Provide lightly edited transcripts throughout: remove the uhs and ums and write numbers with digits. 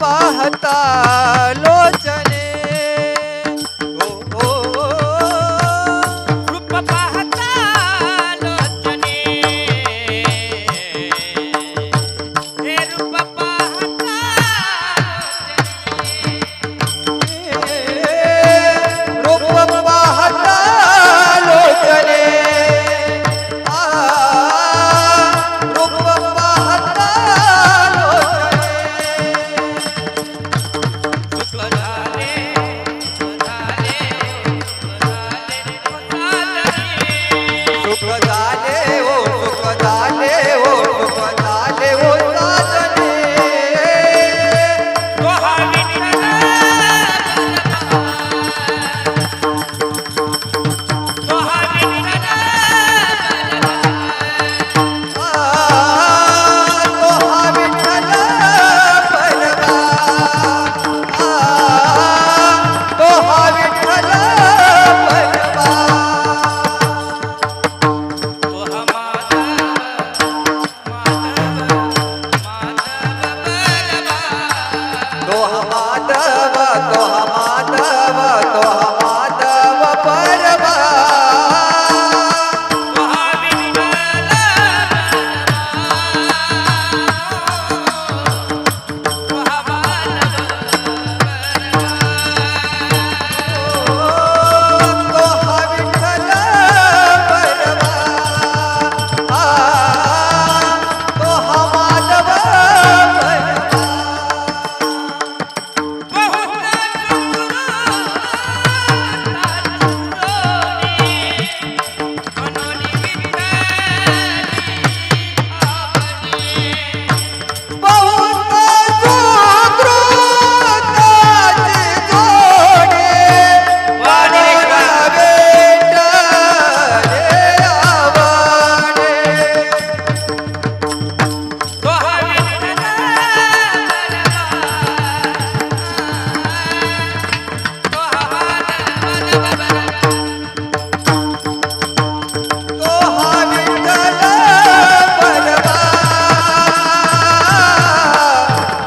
पाहता लोचने रूप पाहता लोचने हे रूप पाहता रूप पाहता लोचने रूप पाहता सुख झाले हो सुख झाले हो सुख झाले हो साजने तो हा विठ्ठल तो हा विठ्ठल तो हा विठ्ठल परवा तो हा विठ्ठल परवा तो हा माधव तो हा माधव तो हा माधव परवा तो हा विठ्ठल तो हा माधव तो हा विठ्ठल परवा तो हा माधव परवा बहुत सुकृताची जोडी वाणीला भेटले आवडे तो हा विठ्ठल परवा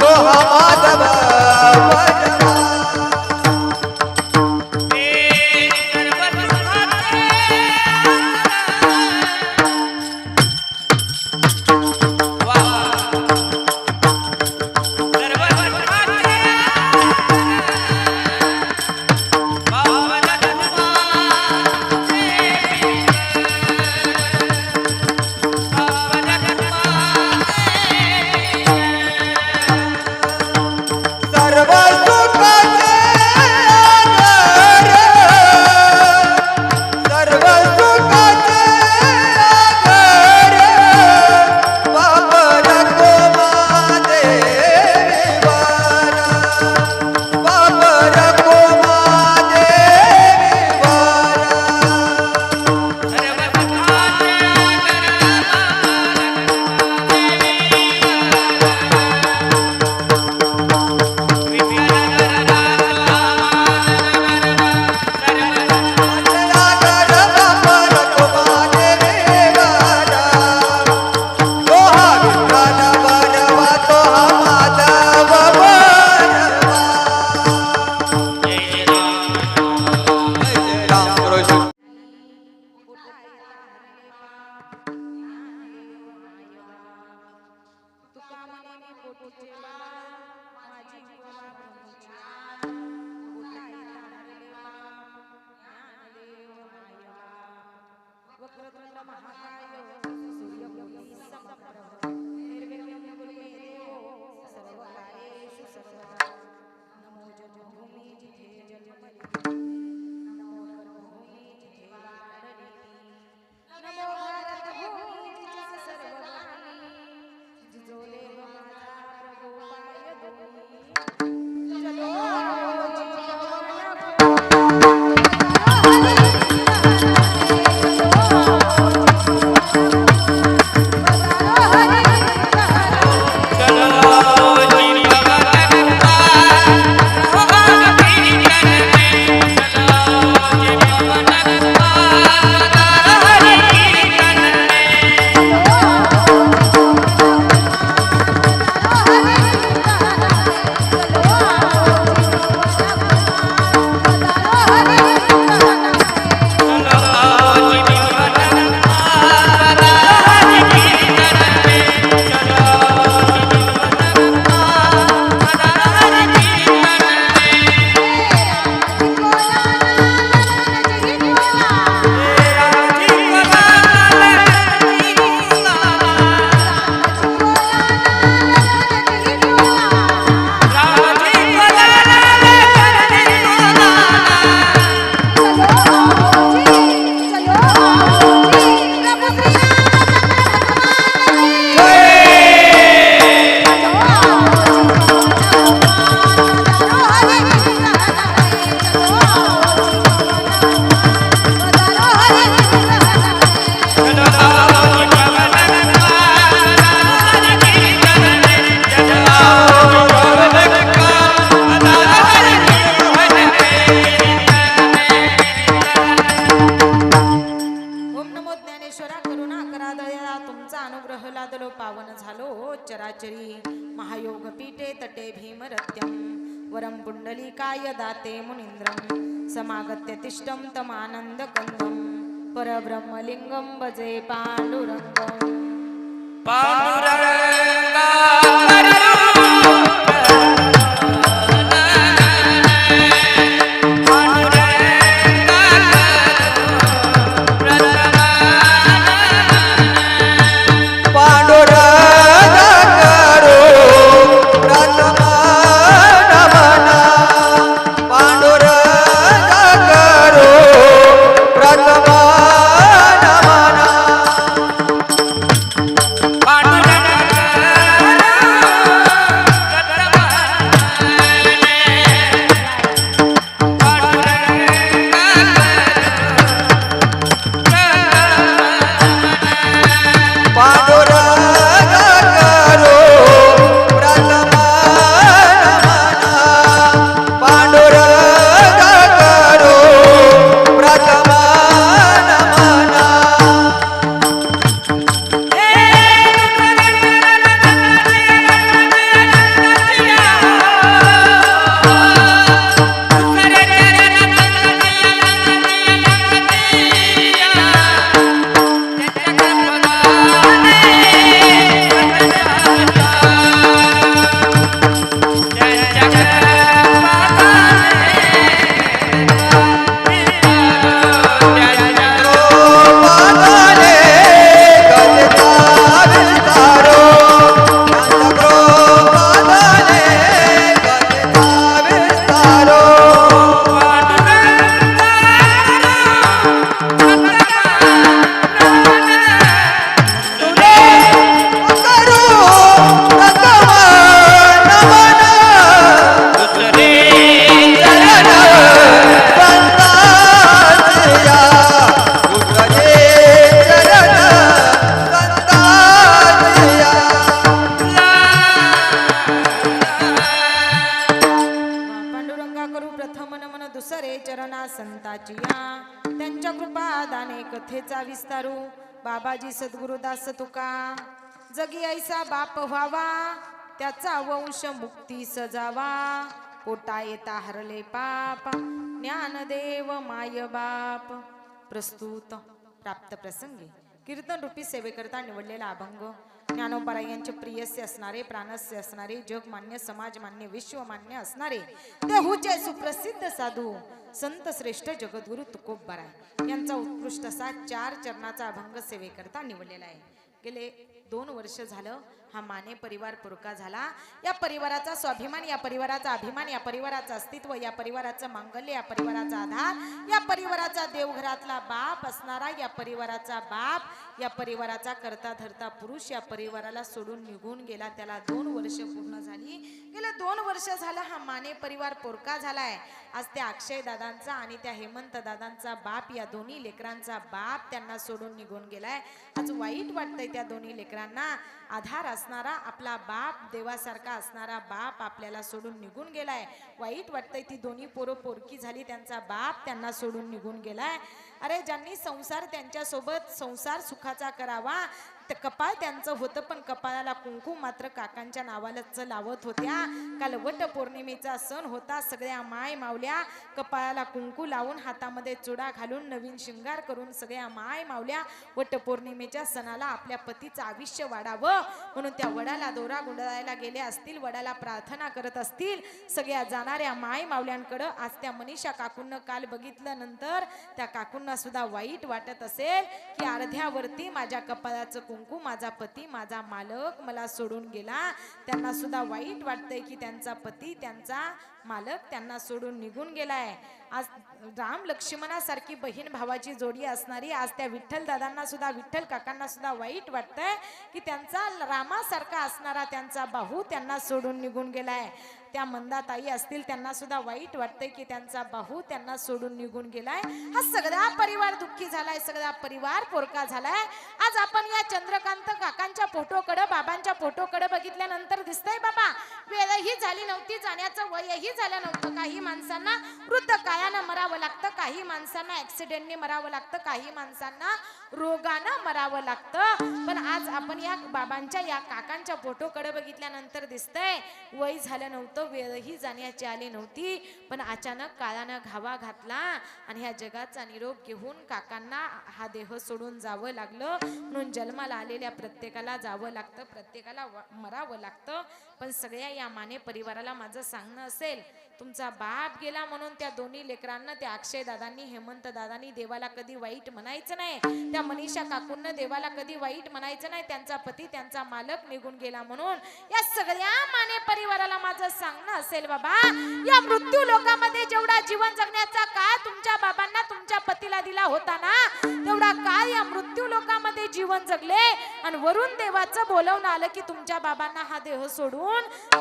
तो हा माधव परवा सर्व सुखाचे आधार सर्व सुखाचे आधार बाबर कोमादेवीवर बाबर कोमादेवीवर आधार बाबर कोमादेवीवर तो हा विठ्ठल बरवा तो हा माधव बरवा जय राम कृष्ण वक्रतुंड महाकाय सूर्यकोटि समप्रभ निर्विघ्नं कुरु मे देव सर्वकार्येषु सर्वदा नमो जन्मभूमी जिथे जन्मनिधी नमो कर्मभूमी जिथे वाढनिधी नमो भारतभूमी जिथे सर्वगामी जिजो देव माझा प्रभू पाय दोन्ही चलो जीवन चराचरी महायोग पीठे तटे भीमरत्यं वरं पुंडलिकाय दाते मुनीन्द्रं समागत्य तिष्ठं तमानन्दकन्दं परब्रह्मलिङ्गं भजे पाण्डुरङ्गम् पांडुरंगा त्यांच्या कृपा दाने कथेचा विस्तारू बाबाजी सद्गुरुदास तुका जगी ऐसा बाप व्हावा त्याचा वंश मुक्ती सजावा पोटा येता हरले पाप ज्ञानदेव माय बाप प्रस्तुत प्राप्त प्रसंगी कीर्तन रूपी सेवेकरता निवडलेला अभंग ज्ञानोबरायांचे प्रियस्य असणारे प्राणस्य असणारे जगमान्य समाजमान्य विश्वमान्य असणारे देहूचे सुप्रसिद्ध साधू संत श्रेष्ठ जगद्गुरु तुकोबराय यांचा उत्कृष्ट असा 4 चरणाचा अभंग सेवेकरता निवडलेला आहे। गेले 2 वर्ष झालं हा माने परिवार पुरका झाला। या परिवाराचा स्वाभिमान, या परिवाराचा अभिमान, या परिवाराचं अस्तित्व, या परिवाराचं मांगल्य, या परिवाराचा आधार, या परिवाराचा देवघरातला बाप असणारा या परिवाराचा बाप, या परिवाराचा करता धरता पुरुष या परिवाराला सोडून निघून गेला। त्याला 2 वर्ष पूर्ण झाली। गेले 2 वर्ष झालं हा माने परिवार पोरका झालाय। आज त्या अक्षय दादांचा आणि त्या हेमंत दादांचा बाप, या दोन्ही लेकरांचा बाप त्यांना सोडून निघून गेलाय। आज वाईट वाटतंय त्या दोन्ही लेकरांना। आधार असणारा आपला बाप, देवासारखा असणारा बाप आपल्याला सोडून निघून गेलाय। वाईट वाटतंय ती दोन्ही पोरं पोरकी झाली, त्यांचा बाप त्यांना सोडून निघून गेलाय। अरे ज्यांनी संसार त्यांच्या सोबत संसार सुखाचा करावा ते कपाळ त्यांचं होतं, पण कपाळाला कुंकू मात्र काकांच्या नावालाच लावत होत्या। काल वट पौर्णिमेचा सण होता। सगळ्या माय मावल्या कपाळाला कुंकू लावून हातामध्ये चुडा घालून नवीन शिंगार करून सगळ्या माय मावल्या वट पौर्णिमेच्या सणाला आपल्या पतीचं आयुष्य वाढावं म्हणून त्या वडाला दोरा गुंडाळायला गेले असतील, वडाला प्रार्थना करत असतील। सगळ्या जाणाऱ्या माय मावल्यांकडे आज त्या मनीषा काकूंना काल बघितलं, नंतर त्या काकूंना सुद्धा वाईट वाटत असेल की अर्ध्यावरती माझ्या कपाळाचं कुंकू, माझा पती, माझा मालक मला सोडून गेला। त्यांना सुद्धा वाईट वाटतंय की त्यांचा पती, त्यांचा मालक त्यांना सोडून निघून गेलाय। आज राम लक्ष्मणासारखी बहीण भावाची जोडी असणारी आज त्या विठ्ठल दादांना सुद्धा, विठ्ठल काकांना सुद्धा वाईट वाटतंय की त्यांचा रामासारखा असणारा त्यांचा भाऊ त्यांना सोडून निघून गेलाय। त्या मंदाताई असतील त्यांना सुद्धा वाईट वाटतंय की त्यांचा भाऊ त्यांना सोडून निघून गेलाय। हा सगळा परिवार दुःखी झालाय, सगळा परिवार पोरका झालाय। आज आपण या चंद्रकांत काकांच्या फोटोकडे, बाबांच्या फोटोकडे बघितल्यानंतर दिसतंय बाबा वेळ वेळही झाली नव्हती, जाण्याचं वयही झालं नव्हतं. काही माणसांना वृद्ध कायानं मरावं लागतं, काही माणसांना ऍक्सिडेंटने मरावं लागतं, काही माणसांना रोगानं मरावं लागतं. पण आज आपण या बाबांच्या या काकांच्या फोटोकडे बघितल्यानंतर दिसतंय वय झालं नव्हतं, वेळही जाण्याची आली नव्हती. पण अचानक काळानं घावा घातला आणि ह्या जगाचा निरोप घेऊन काकांना हा देह सोडून जावं लागलं. म्हणून जन्माला आलेल्या प्रत्येकाला जावं लागतं, प्रत्येकाला मरावं लागतं. पण सगळ्या या माने परिवाराला माझं सांगणं असेल, तुमचा बाप गेला म्हणून त्या दोन्ही लेकरांना, त्या अक्षय दादांनी, हेमंत दादांनी देवाला कधी वाईट म्हणायचं नाही. त्या मनीषा काकूंना देवाला कधी वाईट म्हणायचं नाही. त्यांचा पती, त्यांचा मालक निघून गेला म्हणून या सगळ्या माने परिवाराला माझं सांगणं असेल, बाबा या मृत्यू लोकामध्ये जेवढा जीवन जगण्याचा काळ तुमच्या बाबांना, तुमच्या पतीला दिला होता ना, तेवढा काळ या मृत्यू लोकामध्ये जीवन जगले आणि वरून देवाचं बोलवणं आलं की तुमच्या बाबांना हा देह सोडून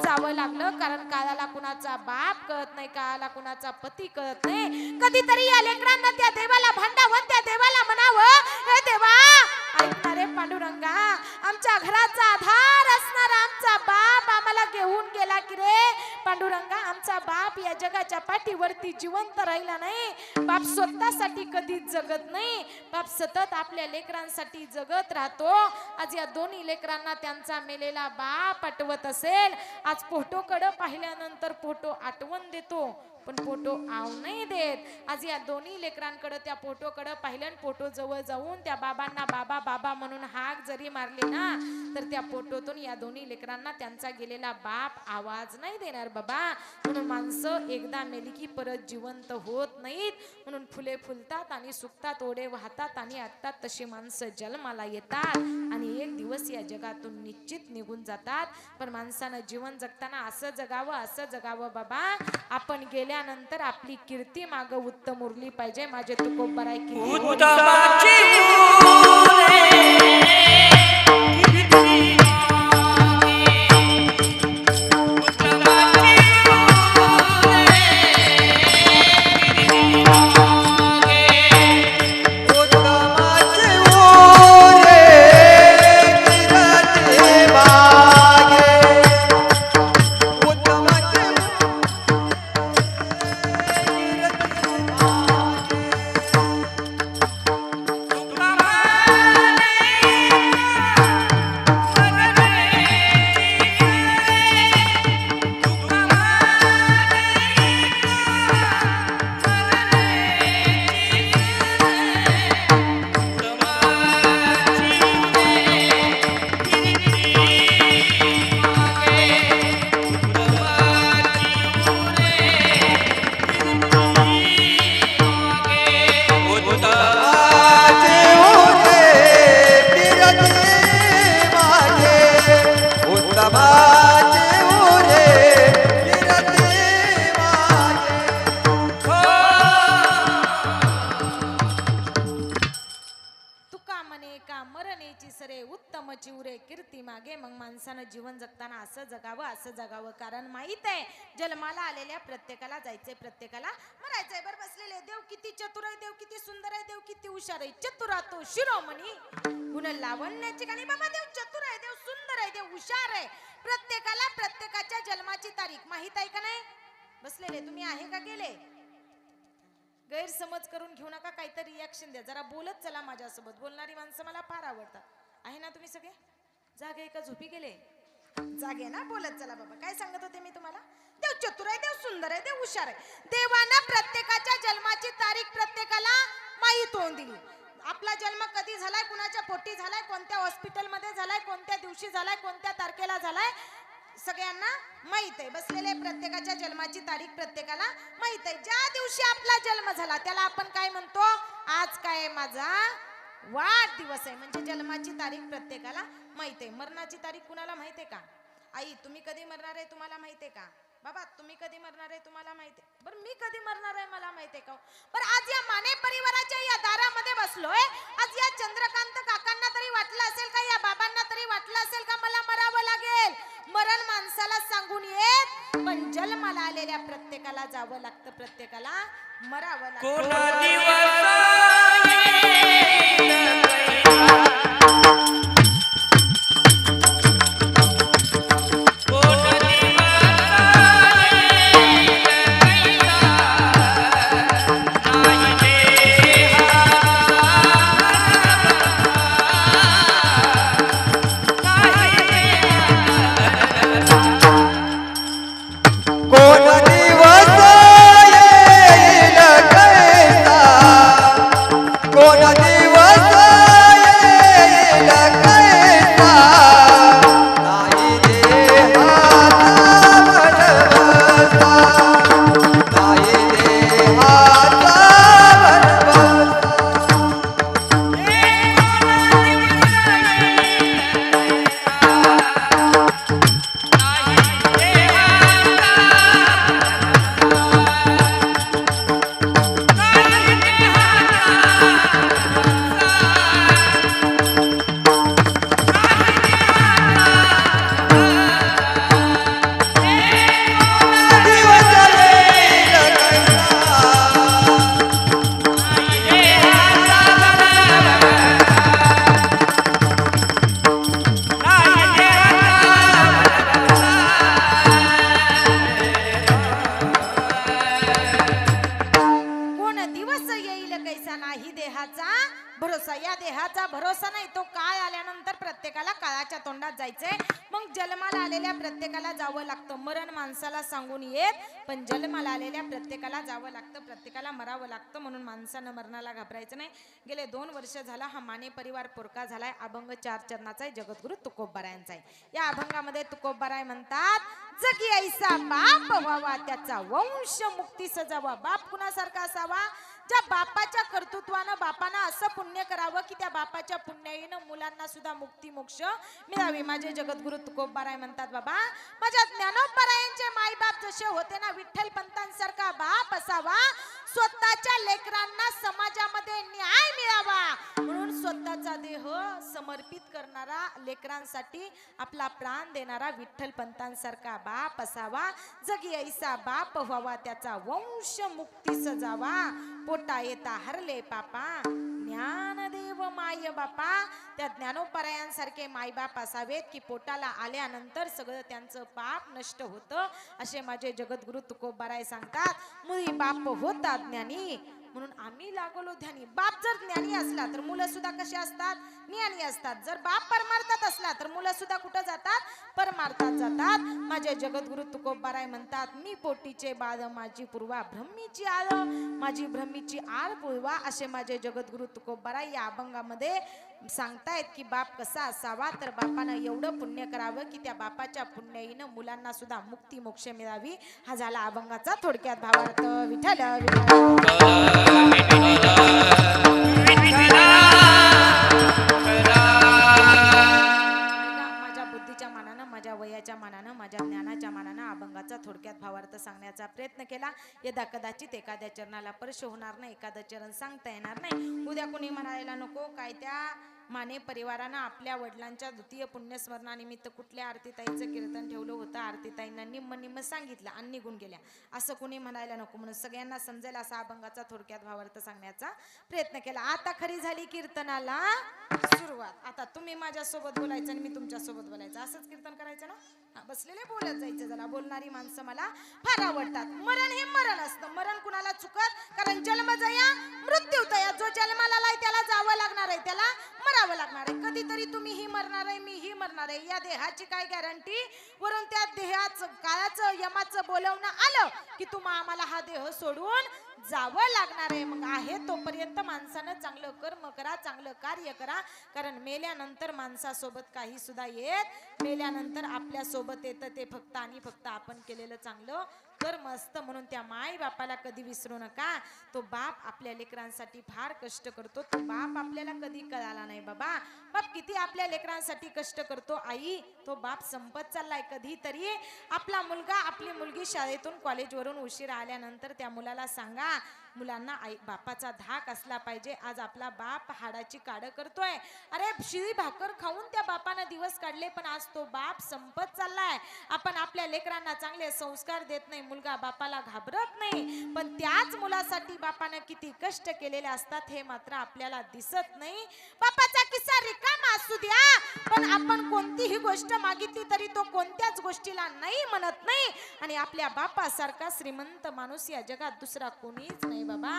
जावं लागलं. कारण काळाला कुणाचा बाप कळत नाही, काळाला कुणाचा पती कळत नाही. कधीतरी या लेकरांना त्या देवाला भांडावं, त्या देवाला म्हणावं, हे देवा ऐकणारे पांडुरंगा, आमच्या घराचा आधार असणारा आमचा बाप आम्हाला घेऊन गेला की रे पांडुरंगा. आमचा बाप या जगाच्या पाठीवरती जिवंत राहिला नाही. बाप स्वतःसाठी कधीच जगत नाही, बाप सतत आपल्या लेकरांसाठी जगत राहतो. आज या दोन्ही लेकरांना त्यांचा मेलेला बाप आठवत असेल. आज फोटोकडे पाहिल्यानंतर फोटो आठवण देतो, पण फोटो आव नाही देत. आज या दोन्ही लेकरांकडे त्या फोटोकडे पाहिलं, फोटो जवळ जाऊन त्या बाबांना बाबा बाबा म्हणून हाक जरी मारली ना, तर त्या फोटोतून या दोन्ही लेकरांना त्यांचा गेलेला बाप आवाज नाही देणार बाबा. म्हणून माणसं एकदा मेली की परत जिवंत होत नाहीत. म्हणून फुले फुलतात आणि सुकतात, ओढे वाहतात आणि आटतात, तशी माणसं जन्माला येतात आणि एक दिवस या जगातून निश्चित निघून जातात. पण माणसानं जीवन जगताना असं जगावं बाबा, आपण गेल्यानंतर आपली कीर्ती माग उत्तम उरली पाहिजे. माझे तुकोबर आहे की जीवन जगताना असं जगावं. कारण माहित आहे जन्माला आलेल्या प्रत्येकाला जायचंय, प्रत्येकाला मरायचंय. बर बसलेले देव किती चतुर आहे, देव किती सुंदर आहे, देव किती हुशार आहे. चतुरा तो शिरोमणी गुण लावण्याची गाणी. बाबा देव चतुर आहे, देव सुंदर आहे, देव हुशार आहे. प्रत्येकाला प्रत्येकाच्या जन्माची तारीख माहित आहे का नाही? बसलेले तुम्ही आहे का गेले? गैरसमज करून घेऊ नका, काहीतरी रिॲक्शन द्या. जरा बोलत चला माझ्यासोबत. बोलणारी माणसं मला फार आवडतात. आहे ना तुम्ही सगळे? जागे का झोपी गेले? जागे ना? बोलत चला बाबा. काय सांगत होते मी तुम्हाला? देव चतुर आहे, देव सुंदर आहे, देव हुशार आहे. देवानं प्रत्येकाच्या जन्माची तारीख प्रत्येकाला माहीत होऊन दिली. आपला जन्म कधी झालाय, कुणाच्या पोटी झालाय, कोणत्या हॉस्पिटल मध्ये झालाय, कोणत्या दिवशी झालाय, कोणत्या तारखेला झालाय, सगळ्यांना माहित आहे. बसलेले प्रत्येकाच्या जन्माची तारीख प्रत्येकाला माहित आहे. ज्या दिवशी आपला जन्म झाला त्याला आपण काय म्हणतो? आज काय माझा वाढदिवस आहे. म्हणजे जन्माची तारीख प्रत्येकाला माहित आहे. मरणाची तारीख कुणाला माहित आहे का? आई तुम्ही कधी मरणार आहे तुम्हाला माहित आहे का? बाबा तुम्ही कधी मरणार आहे तुम्हाला माहित आहे? बरं मी कधी मरणार आहे मला माहित आहे का? बरं आज या माने परिवाराच्या या दारामध्ये बसलोय. आज या चंद्रकांत काकांना तरी वाटलं असेल का, या बाबांना तरी वाटलं असेल का मला मरावं लागेल? मरण माणसाला सांगून येत, पण जन्माला आलेल्या प्रत्येकाला जावं लागतं, प्रत्येकाला मरावं लागतं. भरोसा, या देहाचा भरोसा नाही. तो काळ आल्यानंतर प्रत्येकाला काळाच्या तोंडात जायचंय. मग जन्माला आलेल्या प्रत्येकाला जावं लागतं. मरण माणसाला सांगून येत, पण जन्माला आलेल्या प्रत्येकाला जावं लागतं, प्रत्येकाला मरावं लागतं. म्हणून माणसानं मरणाला घाबरायचं नाही. गेले 2 वर्ष झाला हा माने परिवार पोरका झालाय. अभंग 4 चरणाचा आहे, जगद्गुरु तुकोबारायांचा आहे. या अभंगामध्ये तुकोबाराय म्हणतात, जगी ऐसा बाप व्हावा, त्याचा वंश मुक्ती सजावा. बाप कुणासारखा असावा? ज्या बापाच्या कर्तृत्वानं बापानं असं पुण्य करावं की त्या बापाच्या पुण्याईनं मुलांना सुद्धा मुक्ती मोक्ष मिळावी. माझे जगद्गुरु तुकोबाराय म्हणतात, बाबा माझ्या ज्ञानोबारायांचे मायबाप जसे होते ना, विठ्ठल पंतांसारखा बाप असावा. स्वतःच्या लेकरांना समाजामध्ये न्याय मिळावा म्हणून स्वतःचा देह समर्पित करणारा, लेकरांसाठी आपला प्राण देणारा विठ्ठल पंतांसारखा बाप असावा. जगी ऐसा बाप व्हावा, त्याचा वंश मुक्ती सजावा. पोटा येता हरले पापा, ज्ञानदेव माय बापा. त्या ज्ञानोपरायांसारखे मायबाप असावेत की पोटाला आल्यानंतर सगळं त्यांचं पाप नष्ट होतं. असे माझे जगद्गुरु तुकोबाराय सांगतात. मुली बाप होता ज्ञानी, म्हणून आम्ही लागलो ध्यानी. बाप जर ज्ञानी असला तर मुलं सुद्धा कशी असतात? ज्ञानी असतात. जर बाप परमार्थात असला तर मुलं सुद्धा कुठं जातात? परमार्थात जातात. माझे जगद्गुरु तुकोबाराय म्हणतात, मी पोटीचे बाळ माझी पूर्वा, ब्रह्मीची आळ माझी ब्रह्मीची आळ पूर्वा. असे माझे जगद्गुरु तुकोबाराय या अभंगामध्ये सांगतायत की बाप कसा असावा. तर बापानं एवढं पुण्य करावं की त्या बापाच्या पुण्याईनं मुलांना सुद्धा मुक्ती मोक्ष मिळावी. हा झाला अभंगाचा थोडक्यात भावार्थ. विठ्ठल माझ्या बुद्धीच्या मानानं, माझ्या वयाच्या मानानं, माझ्या ज्ञानाच्या मानानं अभंगाचा थोडक्यात भावार्थ सांगण्याचा प्रयत्न केला. यदा कदाचित एखाद्या चरणाला स्पर्श होणार नाही, एखादं चरण सांगता येणार नाही. उद्या कोणी म्हणायला नको काय त्या माने परिवारानं आपल्या वडिलांच्या द्वितीय पुण्यस्मरणानिमित्त कुठल्या आरतीताईचं कीर्तन ठेवलं होतं, आरतीताईंना निम्म सांगितलं आणि निघून गेल्या, असं कोणी म्हणायला नको. म्हणून सगळ्यांना समजेल असा अभंगाचा थोडक्यात भावार्थ सांगण्याचा प्रयत्न केला. आता खरी झाली कीर्तनाला सुरुवात. आता तुम्ही माझ्यासोबत बोलायचं आणि मी तुमच्या सोबत बोलायचं, असंच कीर्तन करायचं ना. बसलेले बोलत जायचं. जरा बोलणारी माणसं मला फार आवडतात. मरण हे मरण असतं. मरण कुणाला चुकत? कारण जन्म जया मृत्यू तया. जो जन्माला आलाय त्याला जावं लागणार आहे, त्याला मरावं लागणार आहे. कधीतरी तुम्ही ही मरणार आहे, मी ही मरणार आहे. या देहाची काय गॅरंटी? वरून त्या देहाचं काळाचं यमाचं बोलवणं आलं की तुम्हा आम्हाला हा देह सोडून जावं लागणार आहे. मग आहे तोपर्यंत माणसानं चांगलं कर्म करा, चांगलं कार्य करा. कारण मेल्यानंतर माणसासोबत काही सुद्धा येत, मेल्यानंतर आपल्या सोबत येतं ते फक्त आणि फक्त आपण केलेलं चांगलं कर्म असतं. म्हणून त्या माय बापाला कधी विसरू नका. तो बाप आपल्या लेकरांसाठी फार कष्ट करतो. तो बाप आपल्याला कधी कळाला नाही. बाबा बाप किती आपल्या लेकरांसाठी कष्ट करतो. आई तो बाप संपत चाललाय. कधीतरी आपला मुलगा, आपली मुलगी शाळेतून कॉलेजवरून उशीर आल्यानंतर त्या मुलाला सांगा, मुलांना आई बापाचा धाक असला पाहिजे. आज आपला बाप हाडाची काढ करतोय. अरे शिळी भाकर खाऊन त्या बापानं दिवस काढले, पण आज तो बाप संपत चाललाय. आपण आपल्या लेकरांना चांगले संस्कार देत नाही. मुलगा बापाला घाबरत नाही, पण त्याच मुलासाठी बापानं किती कष्ट केलेले असतात हे मात्र आपल्याला दिसत नाही. बापाचा किस्सा रिकामा असू द्या, पण आपण कोणतीही गोष्ट मागितली तरी तो कोणत्याच गोष्टीला नाही म्हणत नाही. आणि आपल्या बापासारखा श्रीमंत माणूस या जगात दुसरा कोणीच नाही. बाबा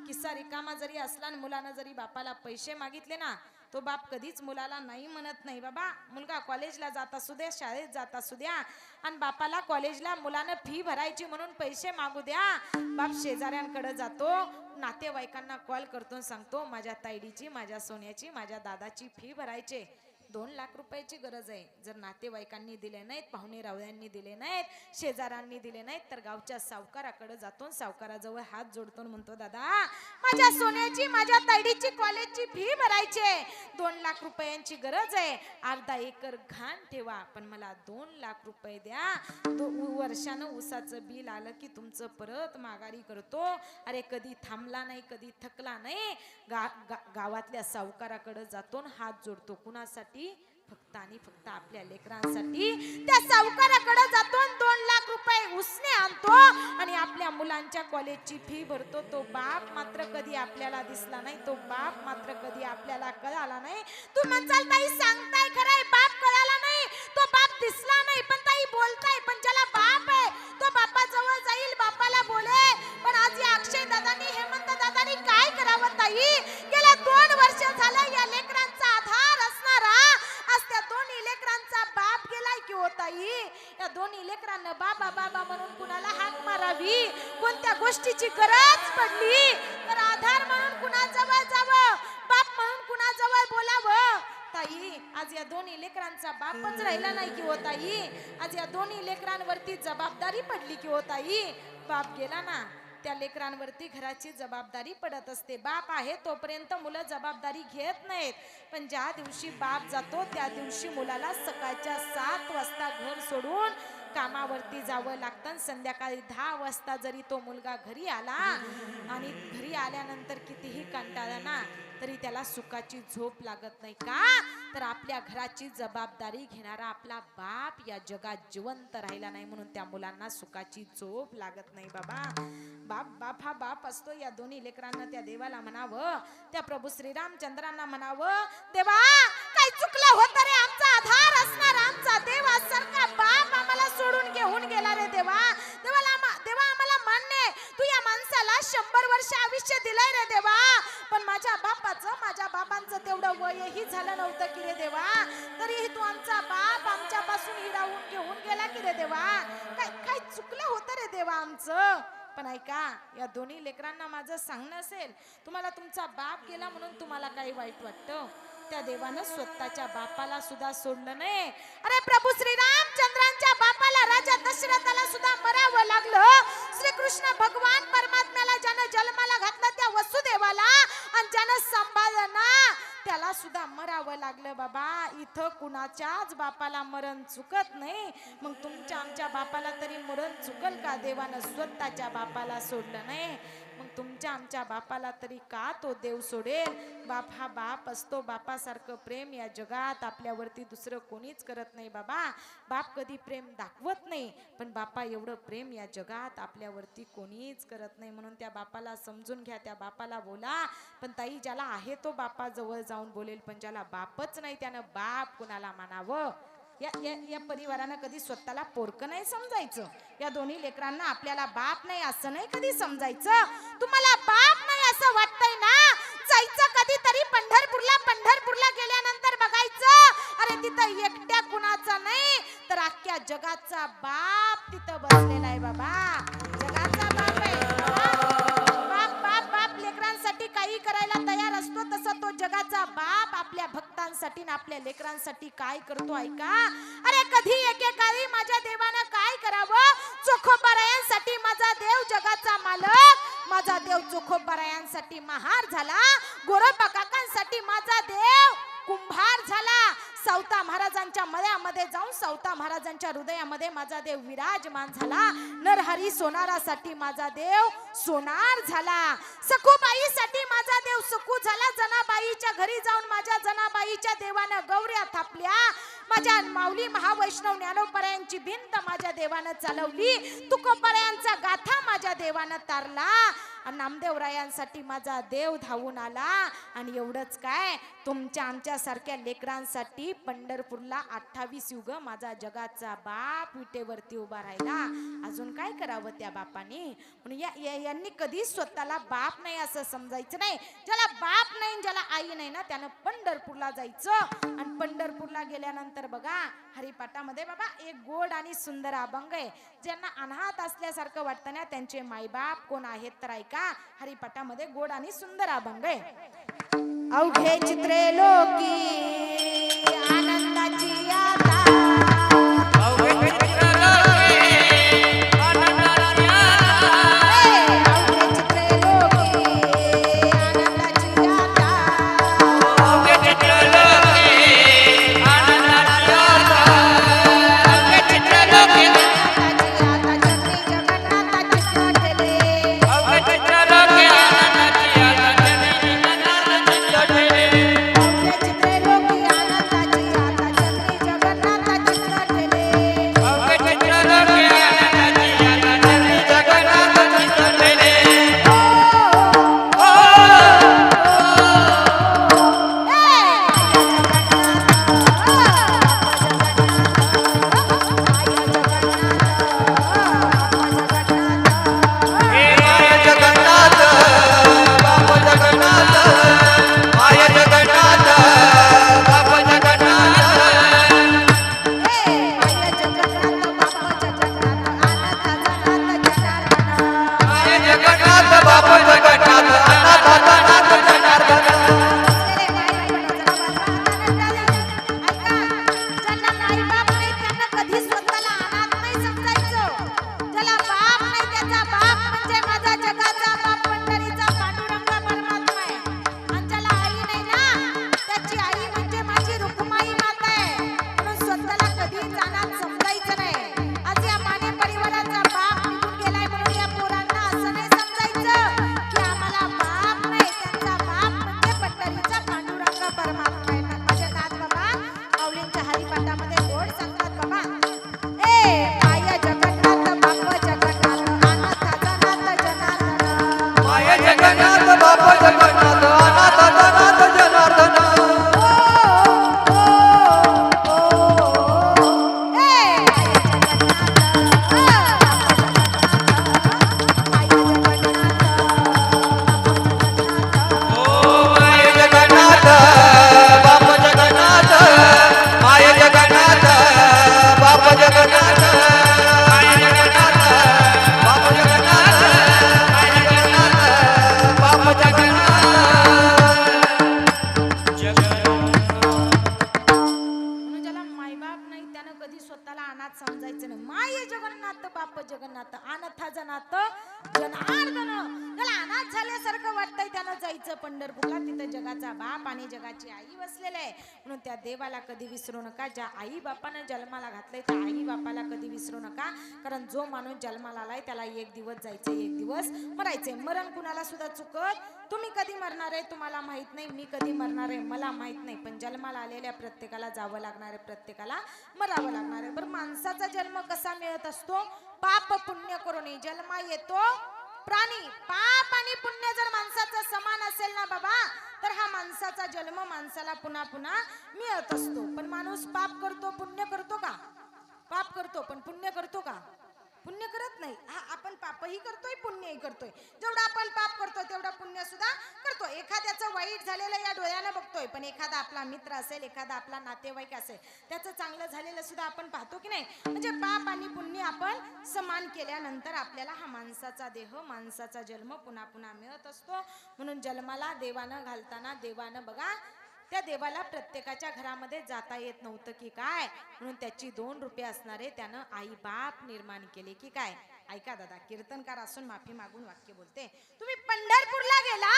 किस्सा रिकामा जरी असला आणि मुलानं जरी बापाला पैसे मागितले ना, तो बाप कधीच मुलाला नाही म्हणत नाही. बाबा मुलगा कॉलेजला जात असू द्या, शाळेत जात असू द्या, आणि बापाला कॉलेजला मुलानं फी भरायची म्हणून पैसे मागू द्या, बाप शेजाऱ्यांकडे जातो, नातेवाईकांना कॉल करतो, सांगतो माझ्या ताईडीची, माझ्या सोन्याची, माझ्या दादाची फी भरायची, 2 लाख रुपयाची गरज आहे. जर नातेवाईकांनी दिले नाहीत, पाहुणे रावळ्यांनी दिले नाहीत, शेजाऱ्यांनी दिले नाहीत, तर गावच्या सावकाराकडे जातो, सावकाराजवळ हात जोडतो, म्हणतो दादा माझ्या सोन्याची, माझ्या ताईडीची कॉलेजची फी भरायची, 2 लाख रुपयांची गरज आहे. अर्धा एकर घाण ठेवा, पण मला 2 लाख रुपये द्या. वर्षानं ऊसाचं बिल आलं की तुमचं परत माघारी करतो. अरे कधी थांबला नाही, कधी थकला नाही. गावातल्या सावकाराकडे जातो, हात जोडतो. कुणासाठी? फक्त आणि फक्त आपल्या लेकरांसाठी. त्या सावकाराकडे जातो, 2 लाख रुपये उसने आणतो आणि आपल्या मुलांच्या कॉलेजची फी भरतो. तो बाप मात्र कधी आपल्याला दिसला नाही, तो बाप मात्र कधी आपल्याला कळाला नाही. तू म्हणसाल ताई सांगताय खरंय, बाप कळाला नाही, तो बाप दिसला नाही, पण ताई बोलताय, पण ज्याला बाप आहे तो बापाजवळ जाईल, बापाला बोले. पण आज या अक्षय दादांनी, हेमंत दादांनी काय करावं ताई? गेल्या 2 वर्ष या दोन्ही लेकरांना बाबा बाबा म्हणून कुणाला हाक मारावी, कोणत्या गोष्टीची गरज पडली तर आधार म्हणून कुणाजवळ जावं, बाप म्हणून कुणाजवळ बोलावं. ताई, आज या दोन्ही लेकरांचा बापच राहिला नाही की हो ताई, आज या दोन्ही लेकरांवरती जबाबदारी पडली की हो ताई. बाप गेला ना, त्या लेकरांवरती घराची जबाबदारी पडत असते. बाप आहे तोपर्यंत मुलं जबाबदारी घेत नाहीत, पण ज्या दिवशी बाप जातो त्या दिवशी मुलाला सकाळच्या 7 वाजता घर सोडून कामावरती जावं लागतं. संध्याकाळी 10 वाजता जरी तो मुलगा घरी आला आणि घरी आल्यानंतर कितीही कंटाळला ना तरी त्याला सुखाची झोप लागत नाही. का तर आपल्या घराची जबाबदारी घेणारा आपला बाप या जगात जिवंत राहिला नाही, म्हणून त्या मुलांना सुखाची झोप लागत नाही. बाबा बाप बाप हा बाप असतो. या दोन्ही लेकरांना त्या देवाला म्हणावं, त्या प्रभू श्रीरामचंद्रांना म्हणावं, देवा काय चुकलं होतं रे, आमचा आधार असणार आमचा देवासारखा बाप आम्हाला सोडून घेऊन गेला रे देवा. देवा आम्हाला मान्य, तू या माणसाला 100 वर्ष आयुष्य दिलंय रे देवा, पण माझ्या बाबांचं तेवढं वयही झालं नव्हतं की रे देवा, तरीही तू आमचा बाप आमच्यापासून हिरावून घेऊन गेला की रे देवा. काय चुकलं होतं रे देवा आमचं. पण ऐका, या दोन्ही लेकरांना माझं सांगणं असेल, तुम्हाला तुमचा बाप गेला म्हणून तुम्हाला काही वाईट वाटतं, त्या देवानं स्वतःच्या बापाला सुद्धा सोडलं नाही. अरे प्रभू श्रीरामचंद्रांच्या बापाला, राजा दशरथाला सुद्धा मरावं लागलं. श्रीकृष्ण भगवान परमात्म्याला ज्यानं जन्माला घातलं त्या वसुदेवाला, आणि ज्यानं सांभाळलं ना त्याला सुद्धा मरावं लागलं. बाबा इथं कुणाच्याच बापाला मरण चुकत नाही, मग तुमच्या आमच्या बापाला तरी मरण चुकल का? देवानं स्वतःच्या बापाला सोडलं नाही, मग तुमच्या आमच्या बापाला तरी का तो देव सोडेल? बाप हा बाप असतो. बापासारखं प्रेम या जगात आपल्यावरती दुसरं कोणीच करत नाही. बाबा बाप कधी प्रेम दाखवत नाही, पण बापा एवढं प्रेम या जगात आपल्यावरती कोणीच करत नाही. म्हणून त्या बापाला समजून घ्या, त्या बापाला बोला. पण ताई, ज्याला आहे तो बापा जवळ जाऊन बोलेल, पण ज्याला बापच नाही त्यानं बाप कुणाला मानावं? या परिवारानं कधी स्वतःला पोरकं नाही समजायचं. या दोन्ही लेकरांना आपल्याला बाप नाही असं नाही कधी समजायचं. तुम्हाला बाप नाही असं वाटतंय ना, जायचं कधीतरी पंढरपूरला गेल्यानंतर बघायचं, अरे तिथं एकट्या कुणाचा नाही तर अख्ख्या जगाचा बाप तिथं बसलेला आहे. बाबा जगाचा बाप आहे. बाप लेकरांसाठी काही करायला तयार असतो, तसं तो जगाचा बाप आपल्या भक्तांसाठी ना आपल्या लेकरांसाठी काय करतो ऐका. अरे कधी एकेकाळी माझ्या देवानं काय करावं, चोखोबारायांसाठी माझा देव जगाचा मालक, माझा देव चोखोबारायांसाठी महार झाला, गोरोबा काकांसाठी माझा देव कुंभार झाला, सावता महाराजांच्या मळ्यामध्ये जाऊन सावता महाराजांच्या हृदयामध्ये माझा देव विराजमान झाला, नरहरी सोनारासाठी माझा देव सोनार झाला, सखूबाईसाठी माझा देव सखू झाला, जनाबाईच्या घरी जाऊन माझ्या जनाबाईच्या देवानं गौऱ्या थापल्या, माझ्या माऊली महावैष्णव ज्ञानोबरायांची भिंत माझ्या देवानं चालवली, तुकोबरायांचा गाथा माझ्या देवानं तारला, नामदेवरायांसाठी माझा देव धावून आला. आणि एवढंच काय, तुमच्या आमच्या सारख्या लेकरांसाठी पंढरपूरला 28 युग माझा जगाचा बाप विटेवरती उभा राहिला. अजून काय करावं त्या बापाने? म्हणून यांनी कधी स्वतःला बाप नाही असं समजायचं नाही. ज्याला बाप नाही, ज्याला आई नाही ना, त्यानं पंढरपूरला जायचं. आणि पंढरपूरला गेल्यानंतर बघा, हरिपाठामध्ये बाबा एक गोड आणि सुंदर अभंग आहे. ज्यांना अनाथ असल्यासारखं वाटतं ना, त्यांचे मायबाप कोण आहेत तर ऐका. हरिपाठामध्ये गोड आणि सुंदर अभंग आहे. अवघे चित्रे लोकी आनंदाची आता, जगन्नाथ बाप जगन्नाथ अनाथा जनाथ जनार्दन. त्याला अनाथ झाल्यासारखं वाटतंय, त्यानं जायचं पंढरपूरला, तिथं जगाचा बाप आणि जगाची आई बसलेले आहे. म्हणून त्या देवाला कधी विसरू नका. ज्या आई बापानं जन्माला घातलंय त्या आई बापाला कधी विसरू नका. कारण जो माणूस जन्माला आलाय त्याला एक दिवस जायचं, एक दिवस मरायचंय. मरण कुणाला सुद्धा चुकत. तुम्ही कधी मरणार आहे तुम्हाला माहित नाही, मी कधी मरणार आहे मला माहित नाही, पण जन्माला आलेल्या प्रत्येकाला जावं लागणार आहे, प्रत्येकाला मरावं लागणार आहे. बरं, माणसाचा जन्म कसा मिळत असतो? पाप पुण्य करून जन्म येतो प्राणी. पाप आणि पुण्य जर माणसाचं समान असेल ना बाबा, तर हा माणसाचा जन्म माणसाला पुन्हा पुन्हा मिळत असतो. पण माणूस पाप करतो, पुण्य करतो का? पाप करतो पण पुण्य करतो का? पुण्य करत नाही. हा, आपण पापही करतोय पुण्यही करतोय. जेवढा आपण पाप करतोय तेवढा पुण्य सुद्धा करतोय. एखाद्याचं वाईट झालेलं या डोळ्यानं बघतोय, पण एखादा आपला मित्र असेल, एखादा आपला नातेवाईक असेल, त्याचं चांगलं झालेलं सुद्धा आपण पाहतो की नाही. म्हणजे पाप आणि पुण्य आपण समान केल्यानंतर आपल्याला हा माणसाचा देह, माणसाचा जन्म पुन्हा पुन्हा मिळत असतो. म्हणून जन्माला देवानं घालताना देवानं बघा, त्या देवाला प्रत्येकाच्या घरामध्ये जाता येत नव्हतं की काय, म्हणून त्याची 2 रूपे असणारे त्यानं आई बाप निर्माण केले की काय. ऐका दादा, कीर्तनकार असून माफी मागून वाक्य बोलते. तुम्ही पंढरपूरला गेला